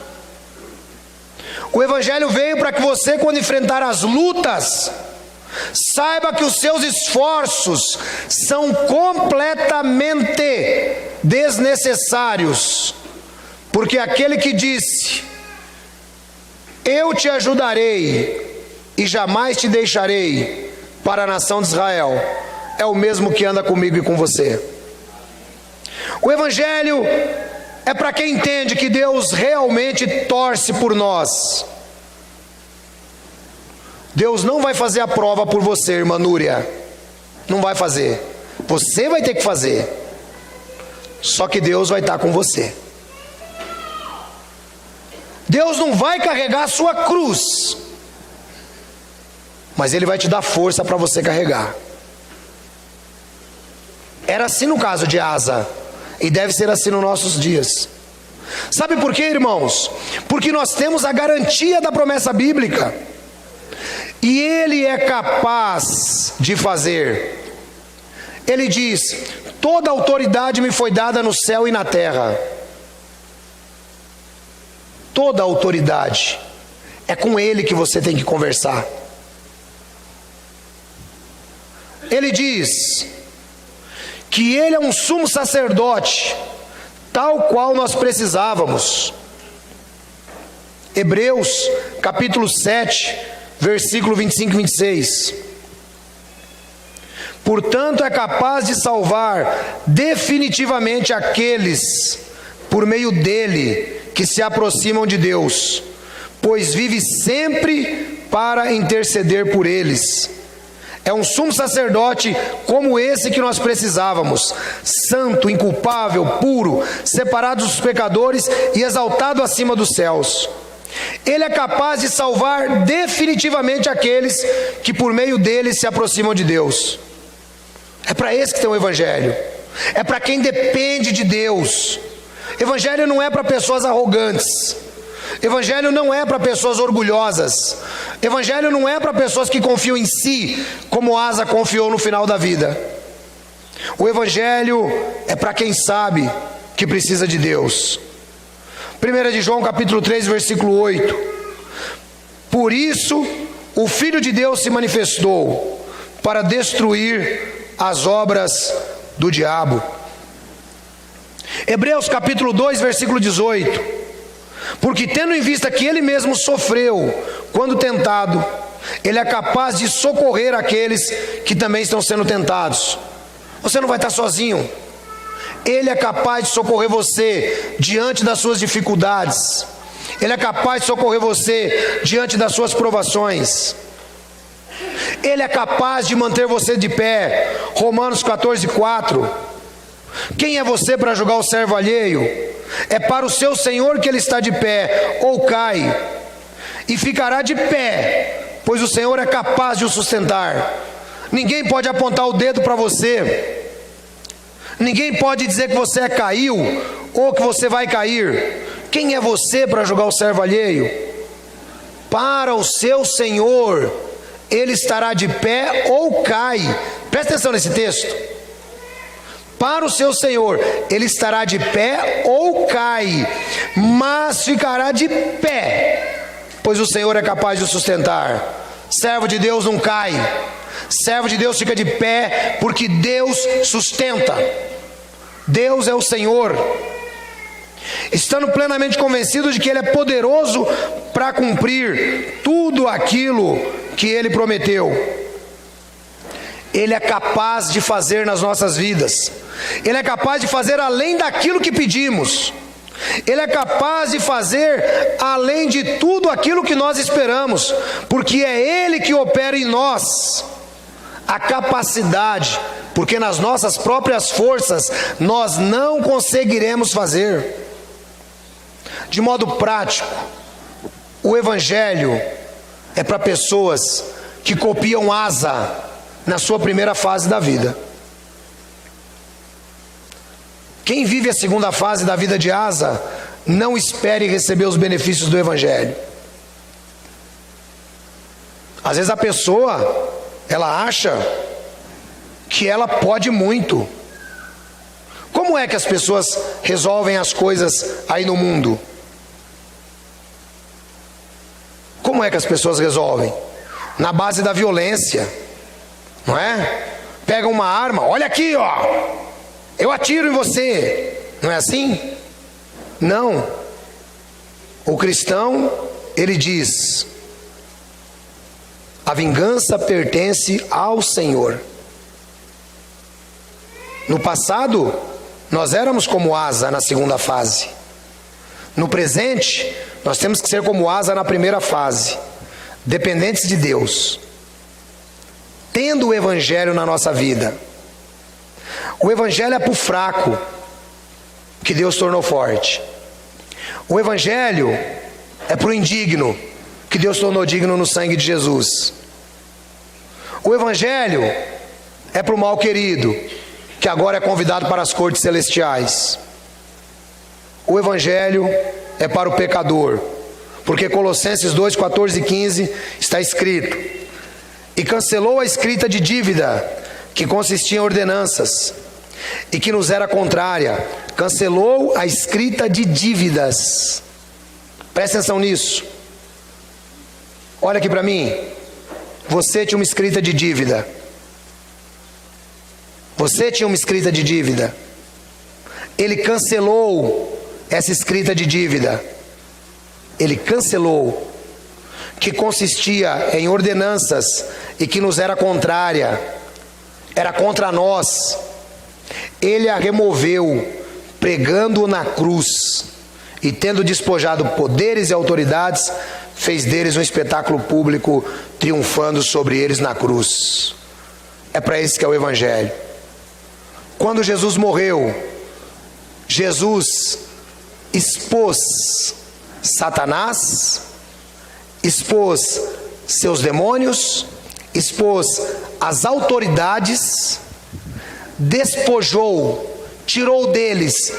O Evangelho veio para que você, quando enfrentar as lutas, saiba que os seus esforços são completamente desnecessários. Porque aquele que disse: eu te ajudarei e jamais te deixarei, para a nação de Israel, é o mesmo que anda comigo e com você. O Evangelho é para quem entende que Deus realmente torce por nós. Deus não vai fazer a prova por você, irmã Núria. Não vai fazer. Você vai ter que fazer. Só que Deus vai estar com você. Deus não vai carregar a sua cruz, mas Ele vai te dar força para você carregar. Era assim no caso de Asa, e deve ser assim nos nossos dias. Sabe por quê, irmãos? Porque nós temos a garantia da promessa bíblica, e Ele é capaz de fazer. Ele diz: toda autoridade me foi dada no céu e na terra. Toda autoridade. É com Ele que você tem que conversar. Ele diz que Ele é um sumo sacerdote, tal qual nós precisávamos. Hebreus capítulo 7, versículo 25 e 26. Portanto, é capaz de salvar definitivamente aqueles, por meio dele, que se aproximam de Deus, pois vive sempre para interceder por eles. É um sumo sacerdote como esse que nós precisávamos, santo, inculpável, puro, separado dos pecadores e exaltado acima dos céus. Ele é capaz de salvar definitivamente aqueles que por meio dele se aproximam de Deus. É para esse que tem o Evangelho. É para quem depende de Deus. Evangelho não é para pessoas arrogantes. Evangelho não é para pessoas orgulhosas. Evangelho não é para pessoas que confiam em si, como Asa confiou no final da vida. O Evangelho é para quem sabe que precisa de Deus. 1 de João capítulo 3, versículo 8. Por isso o Filho de Deus se manifestou, para destruir as obras do diabo. Hebreus capítulo 2, versículo 18. Porque tendo em vista que Ele mesmo sofreu quando tentado, Ele é capaz de socorrer aqueles que também estão sendo tentados. Você não vai estar sozinho. Ele é capaz de socorrer você diante das suas dificuldades. Ele é capaz de socorrer você diante das suas provações. Ele é capaz de manter você de pé. Romanos 14, 4. Quem é você para julgar o servo alheio? É para o seu Senhor que ele está de pé, ou cai, e ficará de pé, pois o Senhor é capaz de o sustentar. Ninguém pode apontar o dedo para você. Ninguém pode dizer que você caiu, ou que você vai cair. Quem é você para julgar o servo alheio? Para o seu Senhor, ele estará de pé ou cai. Presta atenção nesse texto. Para o seu Senhor, ele estará de pé ou cai, mas ficará de pé, pois o Senhor é capaz de o sustentar. Servo de Deus não cai. Servo de Deus fica de pé, porque Deus sustenta. Deus é o Senhor. Estando plenamente convencido de que Ele é poderoso para cumprir tudo aquilo que Ele prometeu. Ele é capaz de fazer nas nossas vidas. Ele é capaz de fazer além daquilo que pedimos. Ele é capaz de fazer além de tudo aquilo que nós esperamos, porque é Ele que opera em nós a capacidade, porque nas nossas próprias forças nós não conseguiremos fazer. De modo prático, o Evangelho é para pessoas que copiam Asa na sua primeira fase da vida. Quem vive a segunda fase da vida de Asa, não espere receber os benefícios do Evangelho. Às vezes a pessoa, ela acha que ela pode muito. Como é que as pessoas resolvem as coisas aí no mundo? Como é que as pessoas resolvem? Na base da violência, não é? Pega uma arma, olha aqui, ó, eu atiro em você. Não é assim? Não. O cristão, ele diz: a vingança pertence ao Senhor. No passado, nós éramos como Asa na segunda fase. No presente, nós temos que ser como Asa na primeira fase, dependentes de Deus, tendo o Evangelho na nossa vida. O Evangelho é para o fraco, que Deus tornou forte. O Evangelho é para o indigno, que Deus tornou digno no sangue de Jesus. O Evangelho é para o mal querido, que agora é convidado para as cortes celestiais. O Evangelho é para o pecador, porque Colossenses 2, 14 e 15 está escrito: e cancelou a escrita de dívida, que consistia em ordenanças, e que nos era contrária. Cancelou a escrita de dívidas. Presta atenção nisso. Olha aqui para mim. Você tinha uma escrita de dívida. Você tinha uma escrita de dívida. Ele cancelou essa escrita de dívida. Ele cancelou, que consistia em ordenanças e que nos era contrária, era contra nós. Ele a removeu, pregando-o na cruz, e tendo despojado poderes e autoridades, fez deles um espetáculo público, triunfando sobre eles na cruz. É para isso que é o Evangelho. Quando Jesus morreu, Jesus expôs Satanás, expôs seus demônios, expôs as autoridades, despojou, tirou deles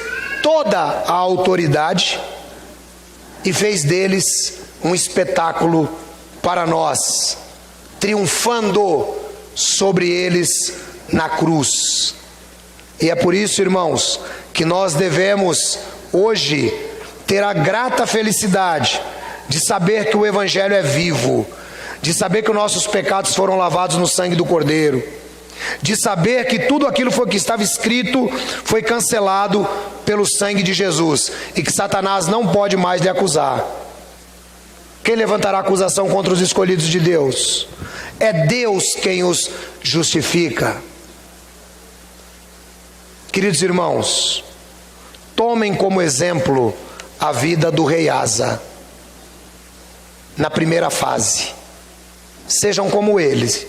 toda a autoridade e fez deles um espetáculo para nós, triunfando sobre eles na cruz. E é por isso, irmãos, que nós devemos hoje ter a grata felicidade de saber que o Evangelho é vivo, de saber que os nossos pecados foram lavados no sangue do Cordeiro, de saber que tudo aquilo que estava escrito foi cancelado pelo sangue de Jesus, e que Satanás não pode mais lhe acusar. Quem levantará acusação contra os escolhidos de Deus? É Deus quem os justifica. Queridos irmãos, tomem como exemplo a vida do rei Asa na primeira fase. Sejam como ele.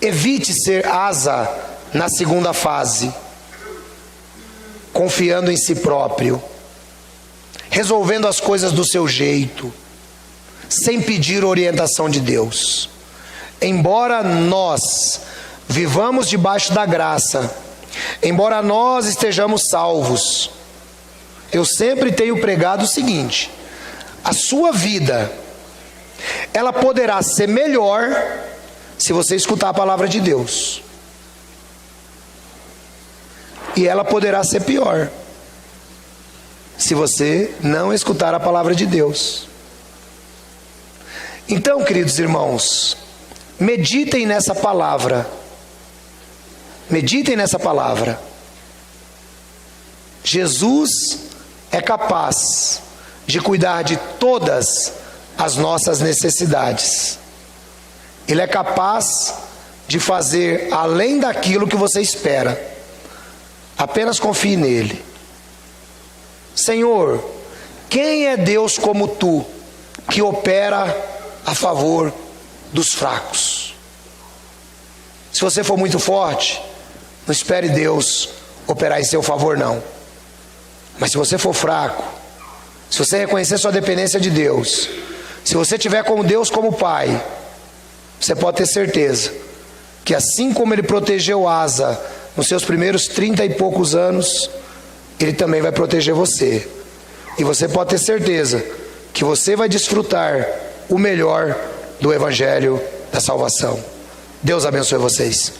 Evite ser Asa na segunda fase, confiando em si próprio, resolvendo as coisas do seu jeito, sem pedir orientação de Deus. Embora nós vivamos debaixo da graça, embora nós estejamos salvos, eu sempre tenho pregado o seguinte: a sua vida, ela poderá ser melhor se você escutar a palavra de Deus, e ela poderá ser pior se você não escutar a palavra de Deus. Então, queridos irmãos, meditem nessa palavra. Meditem nessa palavra. Jesus é capaz de cuidar de todas as nossas necessidades. Ele é capaz de fazer além daquilo que você espera. Apenas confie nele. Senhor, quem é Deus como tu, que opera a favor dos fracos? Se você for muito forte, não espere Deus operar em seu favor, não. Mas se você for fraco, se você reconhecer sua dependência de Deus, se você tiver como Deus como Pai, você pode ter certeza que assim como Ele protegeu Asa nos seus primeiros 30 e poucos anos, Ele também vai proteger você. E você pode ter certeza que você vai desfrutar o melhor do Evangelho da salvação. Deus abençoe vocês.